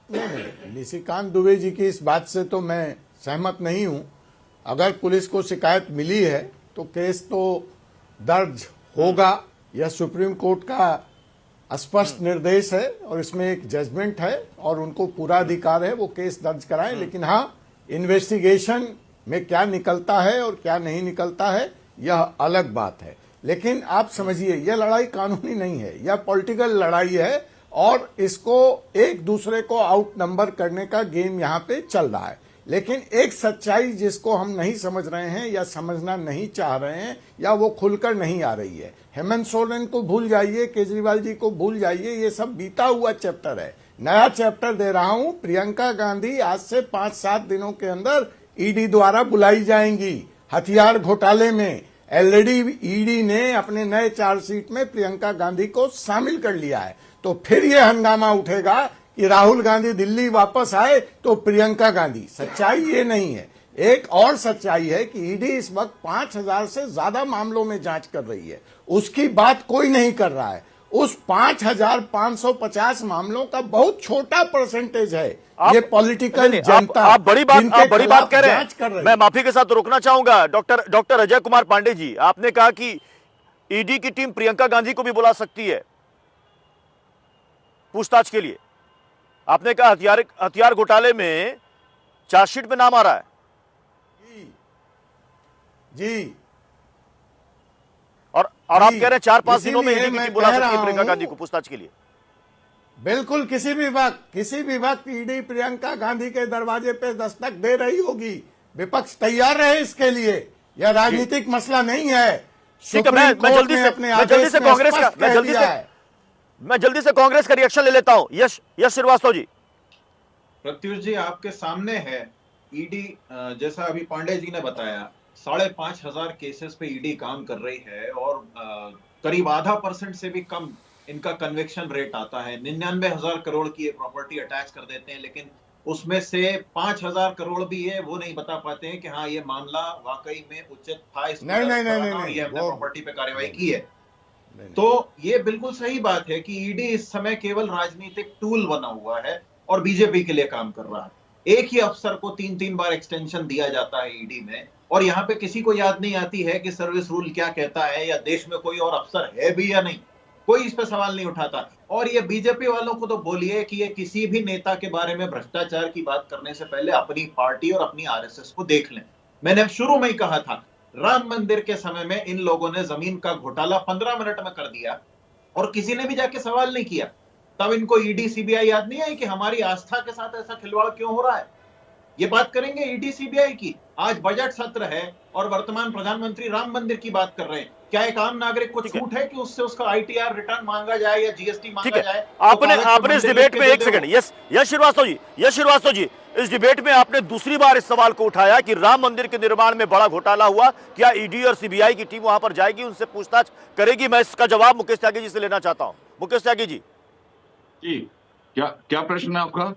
Speaker 8: नहीं, निशिकांत दुबे जी की इस बात से तो मैं सहमत नहीं हूं। अगर पुलिस को शिकायत मिली है तो केस तो दर्ज होगा, यह सुप्रीम कोर्ट का स्पष्ट निर्देश है और इसमें एक जजमेंट है और उनको पूरा अधिकार है वो केस दर्ज कराएं। लेकिन हाँ, इन्वेस्टिगेशन में क्या निकलता है और क्या नहीं निकलता है यह अलग बात है। लेकिन आप समझिए, यह लड़ाई कानूनी नहीं है, यह पॉलिटिकल लड़ाई है और इसको एक दूसरे को आउट नंबर करने का गेम यहाँ पे चल रहा है। लेकिन एक सच्चाई जिसको हम नहीं समझ रहे हैं या समझना नहीं चाह रहे हैं या वो खुलकर नहीं आ रही है, हेमंत सोरेन को भूल जाइए, केजरीवाल जी को भूल जाइए, ये सब बीता हुआ चैप्टर है। नया चैप्टर दे रहा हूं, प्रियंका गांधी आज से 5-7 दिनों के अंदर ईडी द्वारा बुलाई जाएंगी हथियार घोटाले में। ऑलरेडी ईडी ने अपने नए चार्जशीट में प्रियंका गांधी को शामिल कर लिया है। तो फिर यह हंगामा उठेगा कि राहुल गांधी दिल्ली वापस आए तो प्रियंका गांधी। सच्चाई ये नहीं है। एक और सच्चाई है कि ईडी इस वक्त 5000 से ज्यादा मामलों में जांच कर रही है, उसकी बात कोई नहीं कर रहा है। उस 5550 मामलों का बहुत छोटा परसेंटेज है ये पॉलिटिकल जनता।
Speaker 1: आप बड़ी बात कह रहे हैं। मैं माफी के साथ रोकना चाहूंगा। डॉक्टर अजय कुमार पांडे जी, आपने कहा कि ईडी की टीम प्रियंका गांधी को भी बुला सकती है पूछताछ के लिए। आपने कहा हथियार घोटाले में चार्जशीट में नाम आ रहा है।
Speaker 8: जी,
Speaker 1: और आप कह रहे हैं 4-5 दिनों में ईडी की टीम बुला सकती है प्रियंका गांधी को पूछताछ के लिए।
Speaker 8: बिल्कुल, किसी भी वक्त ईडी प्रियंका गांधी के दरवाजे पे दस्तक दे रही होगी। विपक्ष तैयार रहे इसके लिए, यह राजनीतिक मसला नहीं है।
Speaker 1: ठीक है, मैं जल्दी से कांग्रेस का रिएक्शन ले लेता हूं। यश श्रीवास्तव जी।
Speaker 10: प्रत्युष जी, आपके सामने है ईडी, जैसा अभी पांडे जी ने बताया, 5,500 केसेस पे ईडी काम कर रही है और करीब 0.5% से भी कम इनका कन्विक्शन रेट आता है। 99,000 करोड़ की ये प्रॉपर्टी अटैच कर देते हैं, लेकिन उसमें से 5,000 करोड़ भी है वो नहीं बता पाते हैं कि हाँ ये मामला वाकई में उचित था, ये अपने प्रॉपर्टी पे कार्रवाई की है। तो ये बिल्कुल सही बात है कि ईडी इस समय केवल राजनीतिक टूल बना हुआ है और बीजेपी के लिए काम कर रहा है। एक ही अफसर को 3-3 बार एक्सटेंशन दिया जाता है ईडी में, और यहाँ पे किसी को याद नहीं आती है कि सर्विस रूल क्या कहता है या देश में कोई और अफसर है भी या नहीं। कोई इस पे सवाल नहीं उठाता। और ये बीजेपी वालों को तो बोलिए कि ये किसी भी नेता के बारे में भ्रष्टाचार की बात करने से पहले अपनी पार्टी और अपनी आरएसएस को देख लें। मैंने शुरू में ही कहा था, राम मंदिर के समय में इन लोगों ने जमीन का घोटाला 15 मिनट में कर दिया और किसी ने भी जाके सवाल नहीं किया। तब इनको ईडी सीबीआई याद नहीं आई कि हमारी आस्था के साथ ऐसा खिलवाड़ क्यों हो रहा है। ये बात करेंगे ईडी सीबीआई की। आज बजट सत्र है और वर्तमान प्रधानमंत्री राम मंदिर की बात कर रहे हैं। क्या एक आम नागरिक को छूट है कि उससे उसका आईटीआर रिटर्न मांगा जाए या जीएसटी मांगा जाए?
Speaker 1: आपने इस डिबेट में, एक सेकंड, यश श्रीवास्तव जी, इस डिबेट में आपने दूसरी बार इस सवाल को उठाया कि राम मंदिर के निर्माण में बड़ा घोटाला हुआ, क्या ईडी और सीबीआई की टीम वहां पर जाएगी, उनसे पूछताछ करेगी? मैं इसका जवाब मुकेश त्यागी जी से लेना चाहता हूं। मुकेश त्यागी जी।
Speaker 9: क्या प्रश्न है आपका?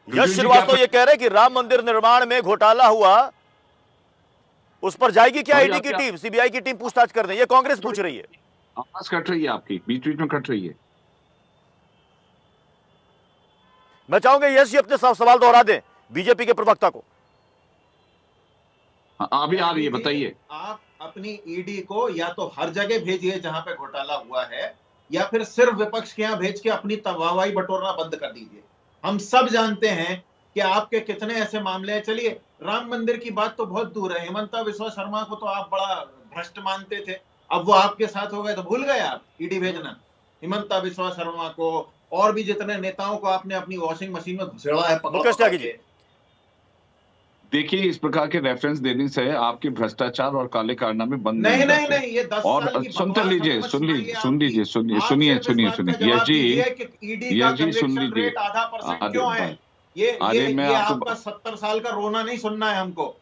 Speaker 1: यश श्रीवास्तव ये कह रहे हैं कि राम मंदिर निर्माण में घोटाला हुआ, उस पर जाएगी क्या ईडी की टीम, सीबीआई की टीम पूछताछ कर रही है? ये कांग्रेस पूछ रही है।
Speaker 9: आवाज कट रही है आपकी, बीच में कट रही है।
Speaker 1: मैं चाहूंगा यश जी अपने सवाल दोहरा दें बीजेपी के प्रवक्ता को।
Speaker 9: अभी आ रही है, बताइए।
Speaker 10: आप अपनी ईडी को या तो हर जगह भेजिए जहां पे घोटाला हुआ है, या फिर सिर्फ विपक्ष के यहाँ भेज के अपनी वाहवाही बटोरना बंद कर दीजिए। हम सब जानते हैं कि आपके कितने ऐसे मामले हैं। चलिए, राम मंदिर की बात तो बहुत दूर है, हिमंता बिस्वा शर्मा को तो आप बड़ा भ्रष्ट मानते थे, अब वो आपके साथ हो गए तो भूल गए आप ईडी भेजना। हिमंता बिस्वा शर्मा को और भी जितने नेताओं को आपने अपनी वॉशिंग मशीन में घुसेड़ा है पकड़ के।
Speaker 9: देखिए, इस प्रकार के रेफरेंस देने से आपके भ्रष्टाचार और काले कारनामे बंद
Speaker 10: नहीं, ये 10
Speaker 9: और
Speaker 10: साल की
Speaker 9: सुनते लीजिए,
Speaker 10: बकवास
Speaker 9: सुनिए
Speaker 10: ईडी का
Speaker 9: जी, सुन
Speaker 10: कन्विक्शन
Speaker 9: लीजिए।
Speaker 10: रेट आधा % क्यों है? ये आपका 70 साल का रोना नहीं सुनना है हमको।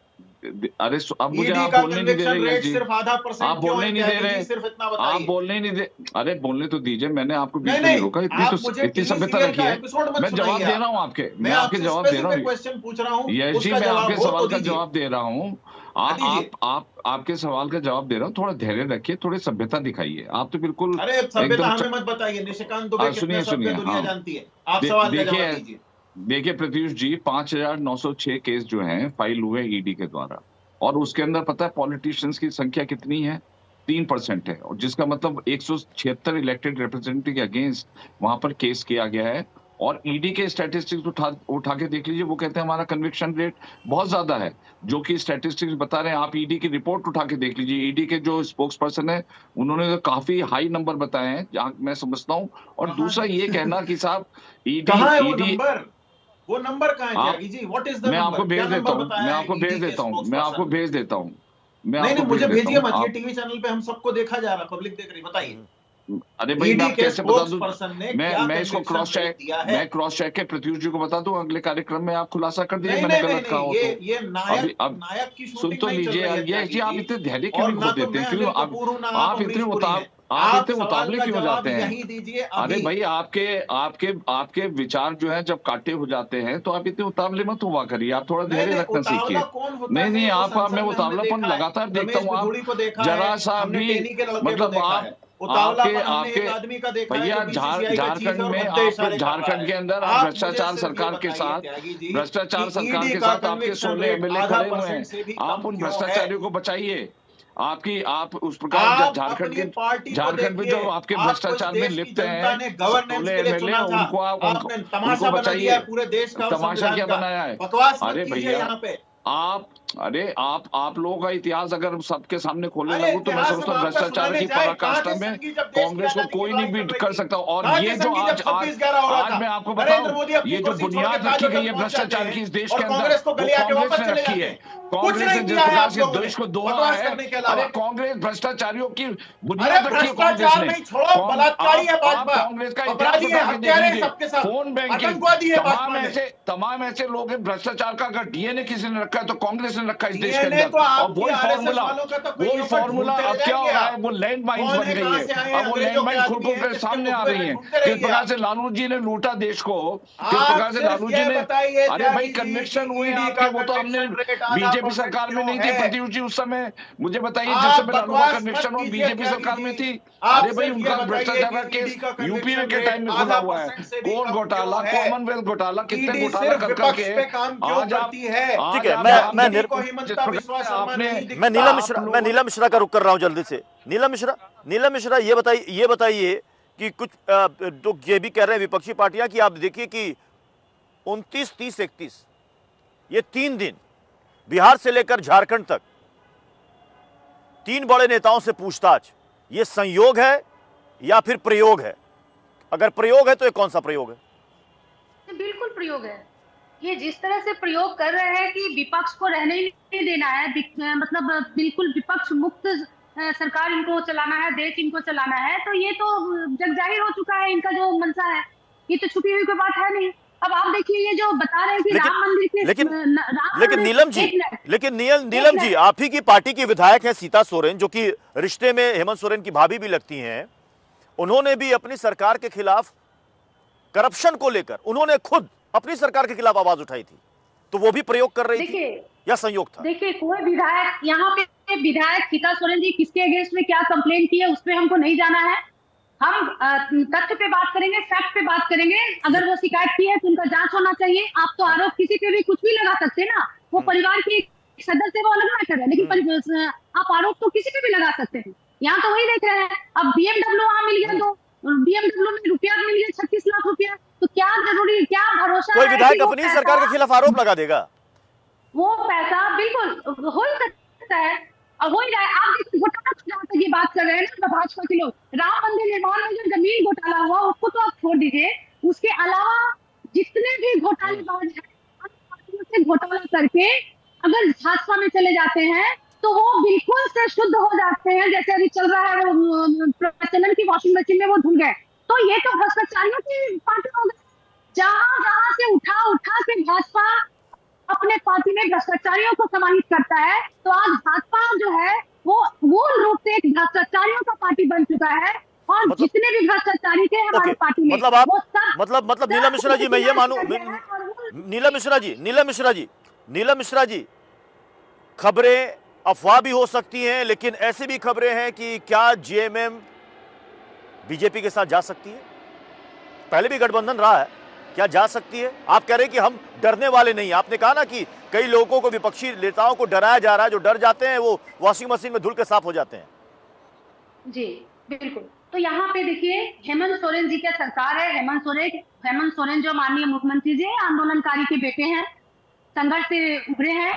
Speaker 9: अरे अब मुझे
Speaker 10: ईडी
Speaker 9: आप
Speaker 10: का
Speaker 9: बोलने नहीं दे
Speaker 10: कन्विक्शन
Speaker 9: रहे
Speaker 10: रेट
Speaker 9: जी,
Speaker 10: सिर्फ आधा %
Speaker 9: आप बोलने नहीं दे रहे,
Speaker 10: सिर्फ इतना
Speaker 9: आप
Speaker 10: बताइए।
Speaker 9: बोलने नहीं दे, अरे बोलने तो दीजिए, मैंने आपको बीच में
Speaker 10: नहीं,
Speaker 9: रोका, इतनी सभ्यता रखी है। मैं जवाब दे रहा हूँ आपके, मैं आपके जवाब दे रहा हूँ,
Speaker 10: क्वेश्चन पूछ रहा हूँ,
Speaker 9: यश जी, मैं आपके सवाल का जवाब दे रहा हूँ। आपके सवाल का जवाब दे रहा हूँ, थोड़ा धैर्य रखिए, थोड़ी सभ्यता दिखाइए। आप तो बिल्कुल
Speaker 10: अरे सभ्यता हमें मत बताइए, निशिकांत दुबे कितने सभ्य दुनिया जानती है। आप सवाल का जवाब दीजिए।
Speaker 9: देखिए प्रत्युष जी, 5906 केस जो हैं फाइल हुए ईडी के द्वारा, और उसके अंदर पता है पॉलिटिशियंस की संख्या कितनी है? 3% है, और जिसका मतलब 176 इलेक्टेड रिप्रेजेंटेटिव के अगेंस्ट वहां पर केस किया गया है। और ईडी के स्टैटिस्टिक्स उठा के देख लीजिए, वो कहते हैं हमारा कन्विक्शन रेट बहुत ज्यादा है, जो कि स्टैटिस्टिक्स बता रहे हैं। आप ईडी की रिपोर्ट उठा के देख लीजिए, ईडी के जो स्पोक्स पर्सन है उन्होंने तो काफी हाई नंबर बताए हैं, जहां मैं समझता हूँ। और दूसरा ये कहना कि साहब ईडी
Speaker 10: वो नंबर कहाँ है Tyagi ji? What is the number?
Speaker 9: मैं आपको भेज देता हूँ, मैं आपको भेज देता हूँ।
Speaker 10: नहीं, मुझे भेजिए मत, ये टीवी चैनल पे हम सबको देखा जा रहा, पब्लिक देख रही, बताइए।
Speaker 9: अरे भाई, मैं कैसे बता दूं? मैं इसको क्रॉस चेक के प्रत्युष जी को बता दूं, अगले कार्यक्रम में आप खुलासा कर दीजिए मैंने गलत कहा हो तो।
Speaker 10: ये नायक की
Speaker 9: सुन तो लीजिए, ये जी आप इतने धैर्य क्यों नहीं खो देते? क्यों आप इतने मुताबिक क्यों जाते हैं? अरे भाई, आपके विचार जो है जब काटे हो जाते हैं तो आप इतने उतावले मत हुआ करिए, आप थोड़ा धैर्य रखना सीखिए। नहीं, आप मैं उतावलापन लगातार देखता हूँ, आप जरा सा भी मतलब आपके भैया झारखंड में, आप झारखंड के अंदर भ्रष्टाचार सरकार के साथ आपके 16 MLA खड़े हुए हैं, आप उन भ्रष्टाचारियों को बचाइए। आप उस प्रकार झारखंड में जो आपके भ्रष्टाचार में लिप्त हैं 16 MLA, उनको बचाइए।
Speaker 10: पूरे देश का
Speaker 9: तमाशा क्या बनाया है? अरे भैया, आप लोगों का इतिहास अगर सबके सामने खोलने लगूं तो मैं समझता हूँ भ्रष्टाचार की पराकाष्ठा में कांग्रेस को कोई नहीं बीट कर सकता। और ये जो आज मैं आपको बताऊं, ये जो बुनियाद रखी गई है भ्रष्टाचार की इस देश के अंदर, वो कांग्रेस ने रखी है। कांग्रेस ने जिस प्रकार से देश को दोहरा है, अरे कांग्रेस भ्रष्टाचारियों की बुनियाद रखी है कांग्रेस ने। कांग्रेस का इतिहास, फोन बैंकिंग, तमाम ऐसे लोग हैं भ्रष्टाचार का। अगर डीएनए किसी ने रखा है तो कांग्रेस ने रखा है इस देश के अंदर। और वही फॉर्मूला अब क्या हो रहा है, वो लैंड माइंस बन गई है। अब वो लैंड माइंस खुद को सामने आ रही है। किस प्रकार से लालू जी ने लूटा देश को, किस प्रकार से लालू जी ने, अरे भाई कन्विक्शन हुए आपके, वो तो हमने बीजेपी सरकार में नहीं थी प्रत्युष जी उस समय, मुझे बताइए जिस समय लालू का कन्विक्शन हुआ बीजेपी सरकार में थी। अरे भाई, उनका भ्रष्टाचार का केस यूपी में के टाइम में खुला हुआ है। कोल घोटाला, कॉमनवेल्थ घोटाला, कितने घोटाला कर करके आज आप,
Speaker 1: ठीक है, मैं नीलम मिश्रा का रुख कर रहा हूं जल्दी से। नीलम मिश्रा ये बताइए कि कुछ तो ये भी कह रहे हैं विपक्षी पार्टियां कि आप देखिए कि 29, 30, 31 ये 3 दिन बिहार से लेकर झारखंड तक 3 बड़े नेताओं से पूछताछ, ये संयोग है या फिर प्रयोग है? अगर प्रयोग है तो ये कौन सा प्रयोग है?
Speaker 7: बिल्कुल प्रयोग है। ये जिस तरह से प्रयोग कर रहे हैं कि विपक्ष को रहने ही नहीं देना है, मतलब बिल्कुल विपक्ष मुक्त सरकार इनको चलाना है, देश इनको चलाना है, तो ये तो जग जाहिर हो चुका है इनका जो मंशा है। ये तो छुपी हुई कोई बात है नहीं। अब आप देखिए, ये जो बता रहे हैं कि राम मंदिर के
Speaker 1: लेकिन नीलम जी आप ही की पार्टी की विधायक है सीता सोरेन, जो कि रिश्ते में हेमंत सोरेन की भाभी भी लगती हैं। उन्होंने भी अपनी सरकार के खिलाफ करप्शन को लेकर उन्होंने खुद अपनी सरकार के खिलाफ आवाज उठाई थी, तो वो भी प्रयोग कर रही थी या संयोग था?
Speaker 7: देखिए, कोई विधायक, यहाँ पे विधायक सीता सोरेन जी किसके अगेंस्ट में क्या कंप्लेन की है उस पर हमको नहीं जाना है। हम तथ्य पे बात करेंगे, फैक्ट पे बात करेंगे। अगर वो शिकायत की है तो उनका जांच होना चाहिए। आप तो आरोप किसी पे भी कुछ भी लगा सकते हैं ना, वो परिवार की सदस्य वो अलग ना कर रहे हैं, लेकिन आप आरोप तो किसी पे भी लगा सकते हैं। यहाँ तो वही देख रहे हैं, अब BMW वहां मिल गया, तो BMW में रुपया मिल गया 36 लाख रुपया, तो क्या जरूरी, क्या भरोसा
Speaker 1: कोई
Speaker 7: है
Speaker 1: विधायक
Speaker 7: कि वो
Speaker 1: अपनी
Speaker 7: पैसा-
Speaker 1: सरकार के खिलाफ आरोप लगा देगा?
Speaker 7: वो पैसा बिल्कुल हो ही सकता है, और हो ही रहा है। आप जिस घोटाला जहाँ तक ये बात कर रहे हैं ना भाजपा के लोग, राम मंदिर निर्माण में जो जमीन घोटाला हुआ उसको तो आप छोड़ दीजिए, उसके अलावा जितने भी घोटालेबाज हैं घोटाला करके अगर भाजपा में चले जाते हैं तो वो बिल्कुल से शुद्ध हो जाते हैं। जैसे अभी चल रहा है वो प्रचलन की वॉशिंग मशीन में वो धुल गए, तो ये तो भ्रष्टाचारियों की पार्टी हो गई। जहां जहां से उठा के भाजपा अपने पार्टी में भ्रष्टाचारियों को सम्मानित करता है, तो आज भाजपा जो है वो मूल रूप से एक भ्रष्टाचारियों का पार्टी बन चुका है, और जितने भी भ्रष्टाचारी थे हमारे पार्टी में,
Speaker 1: मतलब आप
Speaker 7: वो सब
Speaker 1: मतलब नीलम मिश्रा जी, मैं ये मानूं, नीलम मिश्रा जी, खबरें अफवाह भी हो सकती हैं, लेकिन ऐसी भी खबरें हैं कि क्या जेएमएम बीजेपी के साथ जा सकती है? पहले भी गठबंधन रहा है, क्या जा सकती है? आप कह रहे हैं कि हम डरने वाले नहीं। आपने कहा ना कि कई लोगों को, विपक्षी नेताओं को डराया जा रहा है, जो डर जाते हैं वो वॉशिंग मशीन में धुल के साफ हो जाते हैं।
Speaker 7: जी बिल्कुल। तो यहाँ पे देखिए, हेमंत सोरेन जी की सरकार है। हेमंत सोरेन जो माननीय मुख्यमंत्री जी आंदोलनकारी के बेटे हैं, संघर्ष से उभरे हैं।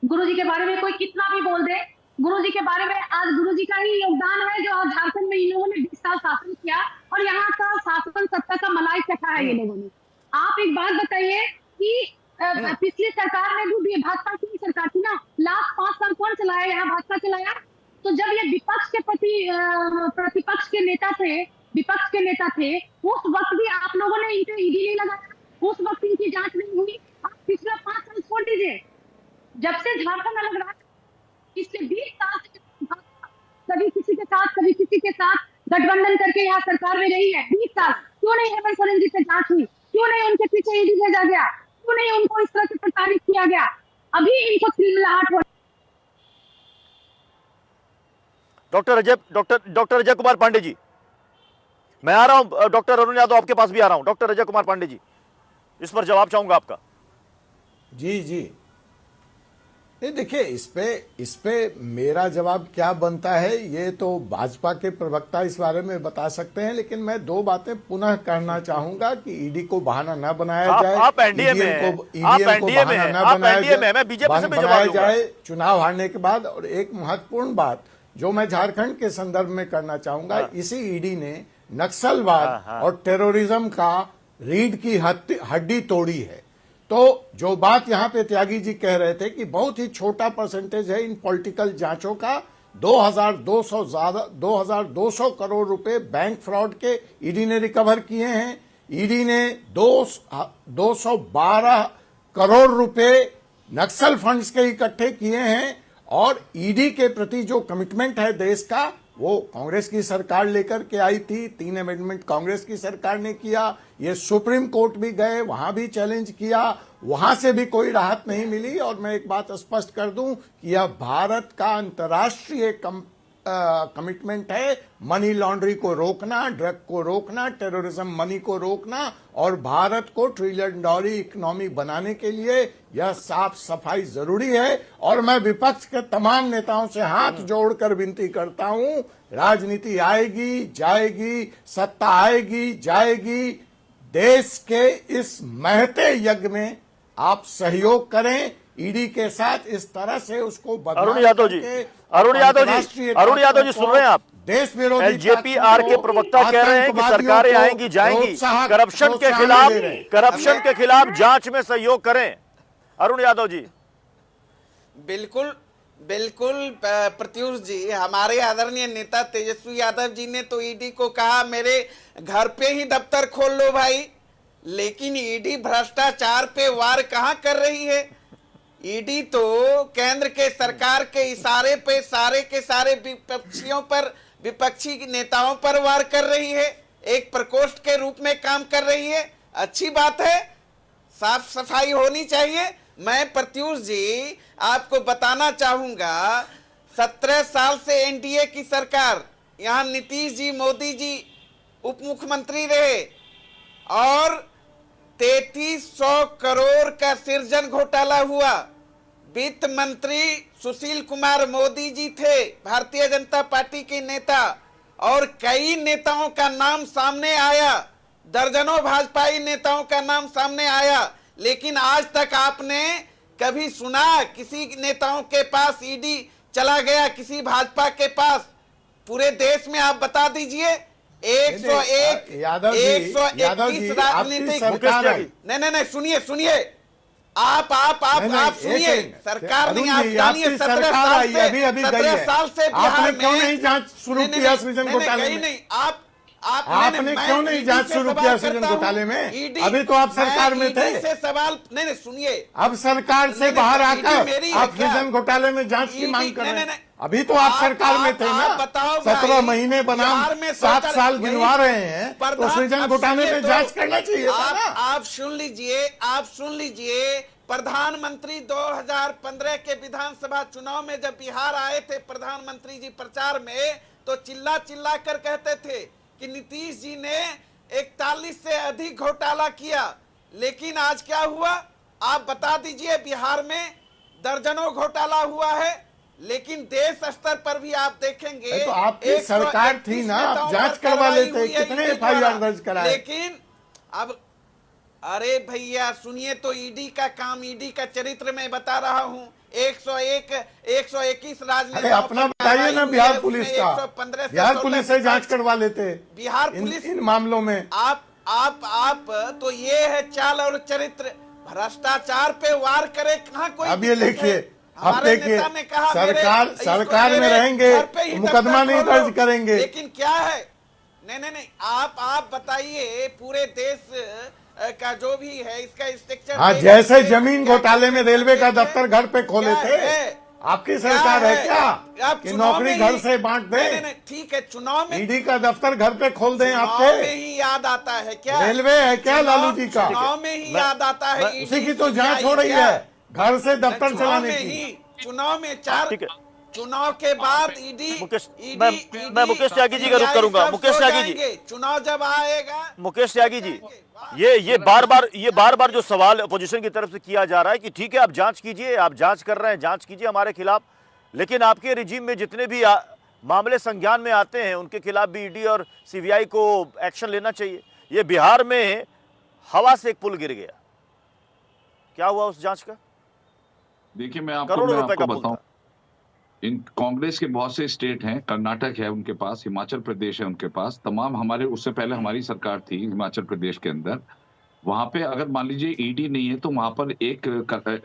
Speaker 7: गुरुजी के बारे में कोई कितना भी बोल दे, गुरुजी के बारे में आज गुरुजी का ही योगदान है जो आज झारखंड में इन लोगों ने 20 साल शासन किया, और यहाँ का शासन सत्ता का मलाई चखा है ये लोगों ने। आप एक बात बताइए कि पिछली सरकार में भी भाजपा की सरकार थी ना, लास्ट 5 साल कौन चलाया? यहाँ भाजपा चलाया। तो जब ये विपक्ष के प्रतिपक्ष के नेता थे, उस वक्त भी आप लोगों ने इन पे ईडी नहीं लगाया, उस वक्त इनकी जांच नहीं हुई। आप पिछले 5 साल छोड़ दीजिए, जब से झारखंड अलग रहा, पिछले 20 साल से कभी किसी के साथ गठबंधन करके यहाँ सरकार में रही है 20 साल। क्यों नहीं हेमंत सोरेन जी से जांच हुई? क्यों नहीं उनके पीछे ईडी भेजा गया? क्यों नहीं उनको इस तरह से प्रताड़ित किया गया? अभी इनको तिलमिलाहट हो।
Speaker 1: डॉक्टर अजय कुमार पांडे जी, मैं आ रहा हूं। डॉक्टर अरुण यादव आपके पास भी आ रहा हूं। डॉक्टर अजय कुमार पांडे जी, इस पर जवाब चाहूंगा आपका।
Speaker 8: जी नहीं, देखिए इस पे मेरा जवाब क्या बनता है ये तो भाजपा के प्रवक्ता इस बारे में बता सकते हैं, लेकिन मैं 2 बातें पुनः कहना चाहूंगा कि ईडी को बहाना न बनाया जाए,
Speaker 1: आप एनडीए में हैं, मैं बीजेपी से भी जवाब दूंगा।
Speaker 8: जाए चुनाव हारने के बाद। और एक महत्वपूर्ण बात जो मैं झारखंड के संदर्भ में करना चाहूंगा, इसी ईडी ने नक्सलवाद और टेररिज्म का रीढ़ की हड्डी तोड़ी है। तो जो बात यहाँ पे त्यागी जी कह रहे थे कि बहुत ही छोटा परसेंटेज है इन पॉलिटिकल जांचों का, 2200 करोड़ रुपए बैंक फ्रॉड के ईडी ने रिकवर किए हैं। ईडी ने 212 करोड़ रुपए नक्सल फंड्स के इकट्ठे किए हैं। और ईडी के प्रति जो कमिटमेंट है देश का, वो कांग्रेस की सरकार लेकर के आई थी। 3 अमेंडमेंट कांग्रेस की सरकार ने किया, ये सुप्रीम कोर्ट भी गए, वहां भी चैलेंज किया, वहां से भी कोई राहत नहीं मिली। और मैं एक बात स्पष्ट कर दूं कि यह भारत का अंतर्राष्ट्रीय कमिटमेंट है, मनी लॉन्ड्रिंग को रोकना, ड्रग को रोकना, टेररिज्म मनी को रोकना, और भारत को $1 ट्रिलियन इकोनॉमी बनाने के लिए यह साफ सफाई जरूरी है। और मैं विपक्ष के तमाम नेताओं से हाथ जोड़कर विनती करता हूं, राजनीति आएगी जाएगी, सत्ता आएगी जाएगी, देश के इस महते यज्ञ में आप सहयोग करें। ईडी के साथ इस तरह से उसको
Speaker 1: अरुण यादव जी सुन रहे हैं आप?
Speaker 8: देश विरोधी
Speaker 1: एलजेपीआर के प्रवक्ता कह रहे हैं कि सरकारें आएंगी जाएंगी, करप्शन के खिलाफ जांच में सहयोग करें। अरुण यादव जी
Speaker 11: बिल्कुल प्रत्युष जी, हमारे आदरणीय नेता तेजस्वी यादव जी ने तो ईडी को कहा मेरे घर पे ही दफ्तर खोल लो भाई, लेकिन ईडी भ्रष्टाचार पे वार कहां कर रही है? ईडी तो केंद्र के सरकार के इशारे पे सारे के सारे विपक्षी नेताओं पर वार कर रही है, एक प्रकोष्ठ के रूप में काम कर रही है। अच्छी बात है, साफ सफाई होनी चाहिए। मैं प्रत्युष जी आपको बताना चाहूंगा, 17 साल से एनडीए की सरकार, यहां नीतीश जी मोदी जी उप मुख्यमंत्री रहे, और 3300 करोड़ का सृजन घोटाला हुआ। वित्त मंत्री सुशील कुमार मोदी जी थे, भारतीय जनता पार्टी के नेता, और कई नेताओं का नाम सामने आया, दर्जनों भाजपाई नेताओं का नाम सामने आया, लेकिन आज तक आपने कभी सुना किसी नेताओं के पास ईडी चला गया, किसी भाजपा के पास? पूरे देश में आप बता दीजिए। 101 121 राजनीतिक नहीं सुनिए आप सुनिए। सरकार नहीं, आप जानिए 17 साल से बिहार में
Speaker 8: क्यों नहीं जांच शुरू किया सृजन घोटाले में? आपने क्यों नहीं जांच शुरू किया सृजन घोटाले में? अभी तो आप सरकार में थे।
Speaker 11: से सवाल नहीं सुनिए,
Speaker 8: अब सरकार से बाहर आकर आप सृजन घोटाले में जांच की मांग कर रहे हैं। अभी तो आप सरकार में थे ना, 17 महीने बनाम 7 साल गिनवा रहे हैं, तो सृजन घोटाले में जांच करना चाहिए था ना।
Speaker 11: आप सुन लीजिए, प्रधानमंत्री 2015 के विधानसभा चुनाव में जब बिहार आए थे प्रधानमंत्री जी प्रचार में, तो चिल्ला कर कहते थे कि नीतीश जी ने 41 से अधिक घोटाला किया। लेकिन आज क्या हुआ आप बता दीजिए। बिहार में दर्जनों घोटाला हुआ है, लेकिन देश स्तर पर भी आप देखेंगे
Speaker 8: तो आपकी सरकार थी ना, आप जांच करवा लेते, कितने FIR दर्ज कराए?
Speaker 11: लेकिन अब अरे भैया सुनिए तो, ईडी का काम, ईडी का चरित्र मैं बता रहा हूं। 121 राजनीतिक
Speaker 8: अपना बताइए ना बिहार पुलिस का। बिहार पुलिस से जांच करवा लेते
Speaker 11: बिहार पुलिस
Speaker 8: इन मामलों में।
Speaker 11: आप तो ये है चाल और चरित्र। भ्रष्टाचार पे वार करे कहाँ कोई?
Speaker 8: अब ये लिखिए, अब देखिए, सरकार में रहेंगे, मुकदमा नहीं दर्ज करेंगे।
Speaker 11: लेकिन क्या है? नहीं आप बताइए पूरे देश का जो भी है इसका स्ट्रक्चर।
Speaker 8: हाँ, जैसे जमीन घोटाले में रेलवे का दफ्तर घर पे खोले थे, आपकी सरकार है क्या कि नौकरी घर से बांट दें?
Speaker 11: ठीक है, चुनाव में
Speaker 8: ईडी का दफ्तर घर पे खोल दें आपके?
Speaker 11: में ही याद आता है क्या?
Speaker 8: रेलवे है क्या लालू जी का?
Speaker 11: चुनाव में ही याद आता है।
Speaker 8: उसी की तो जांच हो रही है, घर से दफ्तर चलाने की।
Speaker 11: चुनाव में चुनाव के बाद ईडी
Speaker 1: मैं मुकेश त्यागी जी का रुख करूंगा। मुकेश त्यागी जी,
Speaker 11: चुनाव जब आएगा,
Speaker 1: मुकेश त्यागी जी, ये बार बार जो सवाल अपोजिशन की तरफ से किया जा रहा है कि ठीक है आप जांच कीजिए, आप जांच कर रहे हैं, जांच कीजिए हमारे खिलाफ, लेकिन आपके रिजीम में जितने भी मामले संज्ञान में आते हैं उनके खिलाफ भी ईडी और सीबीआई को एक्शन लेना चाहिए। ये बिहार में हवा से एक पुल गिर गया, क्या हुआ उस जांच का?
Speaker 9: देखिए मैं आपको
Speaker 1: करोड़ों रुपए का
Speaker 9: बताऊं, इन कांग्रेस के बहुत से स्टेट हैं, कर्नाटक है उनके पास, हिमाचल प्रदेश है उनके पास, तमाम हमारे उससे पहले हमारी सरकार थी हिमाचल प्रदेश के अंदर, वहां पे अगर मान लीजिए ईडी नहीं है तो वहां पर एक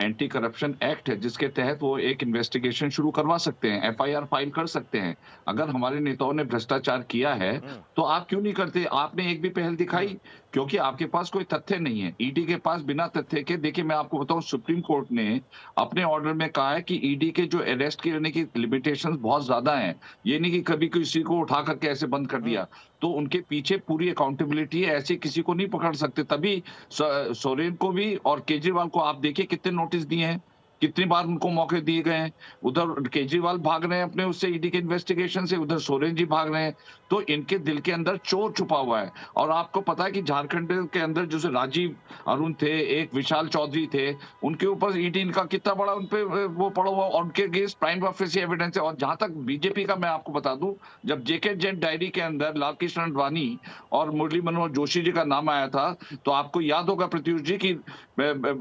Speaker 9: एंटी करप्शन एक्ट है जिसके तहत वो एक इन्वेस्टिगेशन शुरू करवा सकते हैं, FIR फाइल कर सकते हैं। अगर हमारे नेताओं ने भ्रष्टाचार किया है तो आप क्यों नहीं करते? आपने एक भी पहल दिखाई? क्योंकि आपके पास कोई तथ्य नहीं है। ईडी के पास बिना तथ्य के, देखिए मैं आपको बताऊं, सुप्रीम कोर्ट ने अपने ऑर्डर में कहा है कि ईडी के जो अरेस्ट करने की लिमिटेशंस बहुत ज्यादा हैं। ये नहीं कि कभी किसी को उठा करके ऐसे बंद कर दिया, तो उनके पीछे पूरी अकाउंटेबिलिटी है, ऐसे किसी को नहीं पकड़ सकते। तभी सोरेन को भी और केजरीवाल को आप देखिए कितने नोटिस दिए हैं, कितनी बार उनको मौके दिए गए हैं। उधर केजरीवाल भाग रहे हैं अपने उससे ईडी के इन्वेस्टिगेशन से, उधर सोरेन जी भाग रहे हैं। तो इनके दिल के अंदर चोर छुपा हुआ है। और आपको पता है कि झारखंड के अंदर जैसे राजीव अरुण थे, एक विशाल चौधरी थे, उनके ऊपर ईडी इनका कितना बड़ा उनपे वो पड़ा हुआ, और उनके अगेंस्ट प्राइम ऑफिस एविडेंस है। और जहां तक बीजेपी का मैं आपको बता दूं, जब जेके जेट डायरी के अंदर लालकृष्ण आडवाणी और मुरली मनोहर जोशी जी का नाम आया था, तो आपको याद होगा प्रत्युष जी की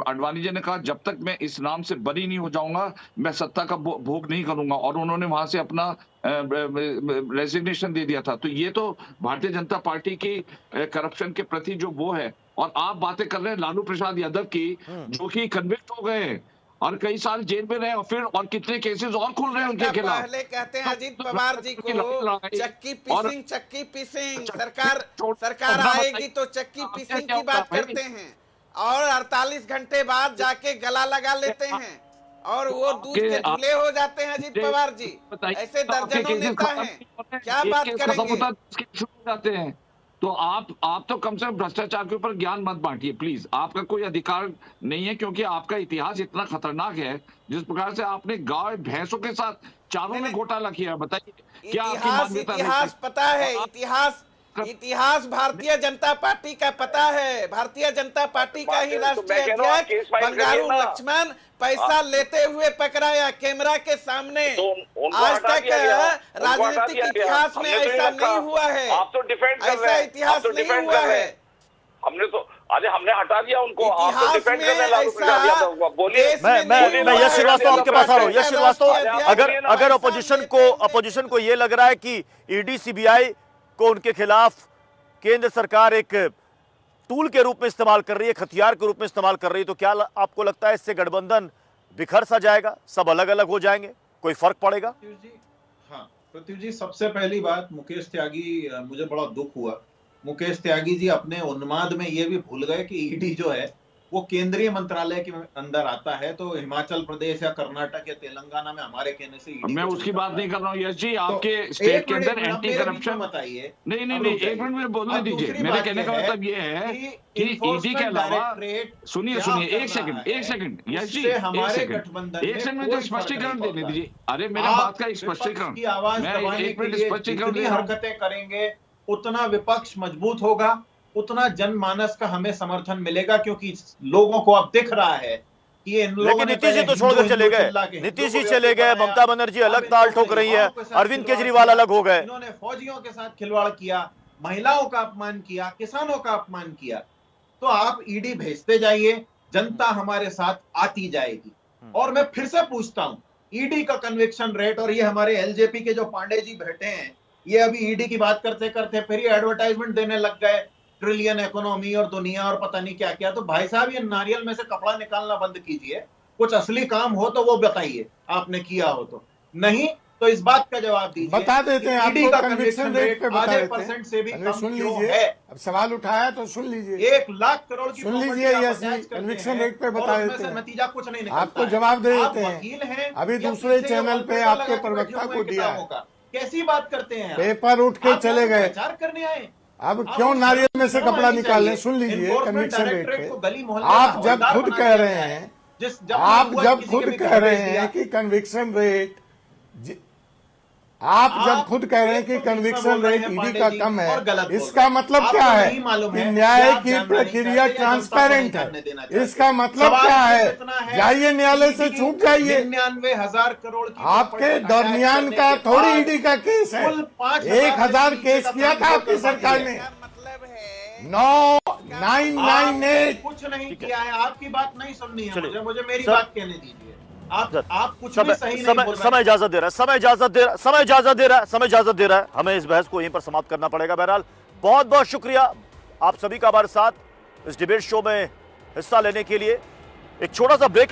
Speaker 9: आडवाणी जी ने कहा जब तक मैं इस नाम से बरी नहीं हो जाऊंगा मैं सत्ता का भोग नहीं करूंगा, और उन्होंने वहां से अपना रेजिग्नेशन दे दिया था। तो ये तो भारतीय जनता पार्टी की करप्शन के प्रति जो वो है। और आप बातें कर रहे हैं लालू प्रसाद यादव की, जो कि कन्विक्ट हो गए और कई साल जेल में रहे, और फिर और कितने केसेस और खुल रहे हैं उनके खिलाफ।
Speaker 11: पहले कहते हैं अजीत पवार जी को चक्की पीसिंग, सरकार आएगी तो चक्की पीसिंग की बात करते हैं, और 48 घंटे बाद जाके गला लगा लेते हैं और वो दूध के दूल्हे हो जाते हैं। अजीत पवार जी, ऐसे दर्जनों नेता हैं, क्या बात करेंगे?
Speaker 9: तो आप तो कम से कम भ्रष्टाचार के ऊपर ज्ञान मत बांटिए प्लीज। आपका कोई अधिकार नहीं है, क्योंकि आपका इतिहास इतना खतरनाक है। जिस प्रकार से आपने गाय भैंसों के साथ चारों में घोटाला किया, बताइए क्या आपकी मान्यता?
Speaker 11: इतिहास पता है, इतिहास भारतीय जनता पार्टी का पता है। भारतीय जनता पार्टी का ही राष्ट्रीय अध्यक्ष बंगारू लक्ष्मण पैसा लेते हुए पकड़ाया कैमरा के सामने। आज तक राजनीतिक इतिहास में ऐसा नहीं हुआ है।
Speaker 12: आप तो डिफेंड कर रहे
Speaker 11: ऐसा
Speaker 12: हैं,
Speaker 11: इतिहास नहीं हुआ है।
Speaker 12: हमने तो अरे हमने हटा दिया उनको, आप तो
Speaker 11: इतिहास
Speaker 12: डिफेंड
Speaker 11: में
Speaker 12: करने लागू कर दिया था।
Speaker 11: ऐसा
Speaker 12: बोलिए।
Speaker 11: देश में नहीं
Speaker 1: मैं
Speaker 11: हुआ
Speaker 1: यश श्रीवास्तव
Speaker 11: है।
Speaker 1: आपके पास आ रहा हूँ। यश श्रीवास्तव,
Speaker 11: राष्ट्रीय
Speaker 1: अगर अपोजिशन को ये लग रहा है कि ईडी सीबीआई को उनके खिलाफ केंद्र सरकार एक टूल के रूप में इस्तेमाल कर रही है, हथियार के रूप में इस्तेमाल कर रही है, तो क्या आपको लगता है इससे गठबंधन बिखर सा जाएगा, सब अलग अलग हो जाएंगे, कोई फर्क पड़ेगा?
Speaker 10: हाँ पृथ्वी जी, सबसे पहली बात, मुकेश त्यागी, मुझे बड़ा दुख हुआ, मुकेश त्यागी जी अपने उन्माद में ये भी भूल गए कि ईडी जो है वो केंद्रीय मंत्रालय के अंदर आता है, तो हिमाचल प्रदेश या कर्नाटक या तेलंगाना में हमारे कहने से ईडी
Speaker 9: मैं उसकी बात नहीं कर रहा हूँ यश जी। आपके स्टेट के अंदर एंटी करप्शन
Speaker 10: बताइए।
Speaker 9: नहीं, एक मिनट में बोलने दीजिए। मेरे कहने का मतलब ये है कि ईडी के अलावा, सुनिए एक सेकंड यश जी, एक सेकंड मुझे स्पष्टीकरण देने दीजिए। अरे मेरा बात का स्पष्टीकरण, मैं एक मिनट स्पष्टीकरण दे रहा हूं।
Speaker 10: हरकतें करेंगे उतना विपक्ष मजबूत होगा, उतना जनमानस का हमें समर्थन मिलेगा, क्योंकि लोगों को अब दिख रहा है कि ये इन लोगों
Speaker 1: लेकिन नीतीश जी तो छोड़कर चले गए, नीतीश जी चले गए, ममता बनर्जी अलग ताल ठोक रही है, अरविंद केजरीवाल अलग हो गए।
Speaker 10: इन्होंने फौजियों के साथ खिलवाड़ किया, महिलाओं का अपमान किया, किसानों का अपमान किया। तो आप ईडी भेजते जाइए, जनता हमारे साथ आती जाएगी। और मैं फिर से पूछता हूं, ईडी का कन्विक्शन रेट, और ये हमारे एलजेपी के जो पांडे जी बैठे हैं, ये अभी ईडी की बात करते करते फिर ये एडवर्टाइजमेंट देने लग गए, ट्रिलियन इकोनॉमी और दुनिया और पता नहीं क्या क्या। तो भाई साहब, ये नारियल में से कपड़ा निकालना बंद कीजिए, कुछ असली काम हो तो वो बताइए, आपने किया हो तो। नहीं तो इस बात का जवाब दीजिए।
Speaker 8: बता देते हैं
Speaker 10: ईडी
Speaker 8: आपको,
Speaker 10: का
Speaker 8: कन्विक्शन रेट पे बता
Speaker 10: आधे
Speaker 8: देते
Speaker 10: % से भी
Speaker 8: हैं।
Speaker 10: कम
Speaker 8: सुन
Speaker 10: क्यों
Speaker 8: लीजिए,
Speaker 10: है?
Speaker 8: अब सवाल उठाया तो सुन लीजिए।
Speaker 10: 1 लाख करोड़ की
Speaker 8: सुन लीजिए यश जी, कन्विक्शन रेट पे बता देते हैं,
Speaker 10: नतीजा कुछ नहीं निकलता
Speaker 8: आपको
Speaker 10: है।
Speaker 8: जवाब दे
Speaker 10: आप
Speaker 8: देते
Speaker 10: वकील हैं,
Speaker 8: अभी
Speaker 10: या
Speaker 8: दूसरे
Speaker 10: पीछे
Speaker 8: चैनल पे
Speaker 10: वॉलपेपर
Speaker 8: आपके
Speaker 10: लगा के
Speaker 8: प्रवक्ता
Speaker 10: बैठे
Speaker 8: को
Speaker 10: हुए
Speaker 8: दिया है।
Speaker 10: किताबों का। कैसी बात करते हैं आप?
Speaker 8: पेपर उठ के
Speaker 10: आप
Speaker 8: चले गए,
Speaker 10: प्रचार करने आए।
Speaker 8: अब क्यों नारियल में से कपड़ा निकाल रहे? सुन लीजिए कन्विक्शन रेट पे। आप जब खुद कह रहे हैं, आप जब खुद कह रहे हैं कि कन्विक्शन रेट, आप जब खुद कह रहे हैं कि कन्विक्शन रेट ईडी का कम है, इसका मतलब क्या है कि न्याय की प्रक्रिया ट्रांसपेरेंट है। इसका मतलब क्या है? जाइए न्यायालय से छूट जाइए।
Speaker 10: 99,000 करोड़ की
Speaker 8: आपके दरमियान का थोड़ी ईडी का केस है, 1,000 केस किया था आपकी सरकार ने। 9,998
Speaker 10: कुछ नहीं किया है। आपकी बात नहीं सुननी है, मुझे मेरी बात कहने दीजिए। आप कुछ भी सही नहीं बोल रहे।
Speaker 1: समय इजाजत दे रहा है, समय इजाजत दे रहा है। हमें इस बहस को यहीं पर समाप्त करना पड़ेगा। बहरहाल बहुत बहुत शुक्रिया आप सभी का हमारे साथ इस डिबेट शो में हिस्सा लेने के लिए। एक छोटा सा ब्रेक लूं।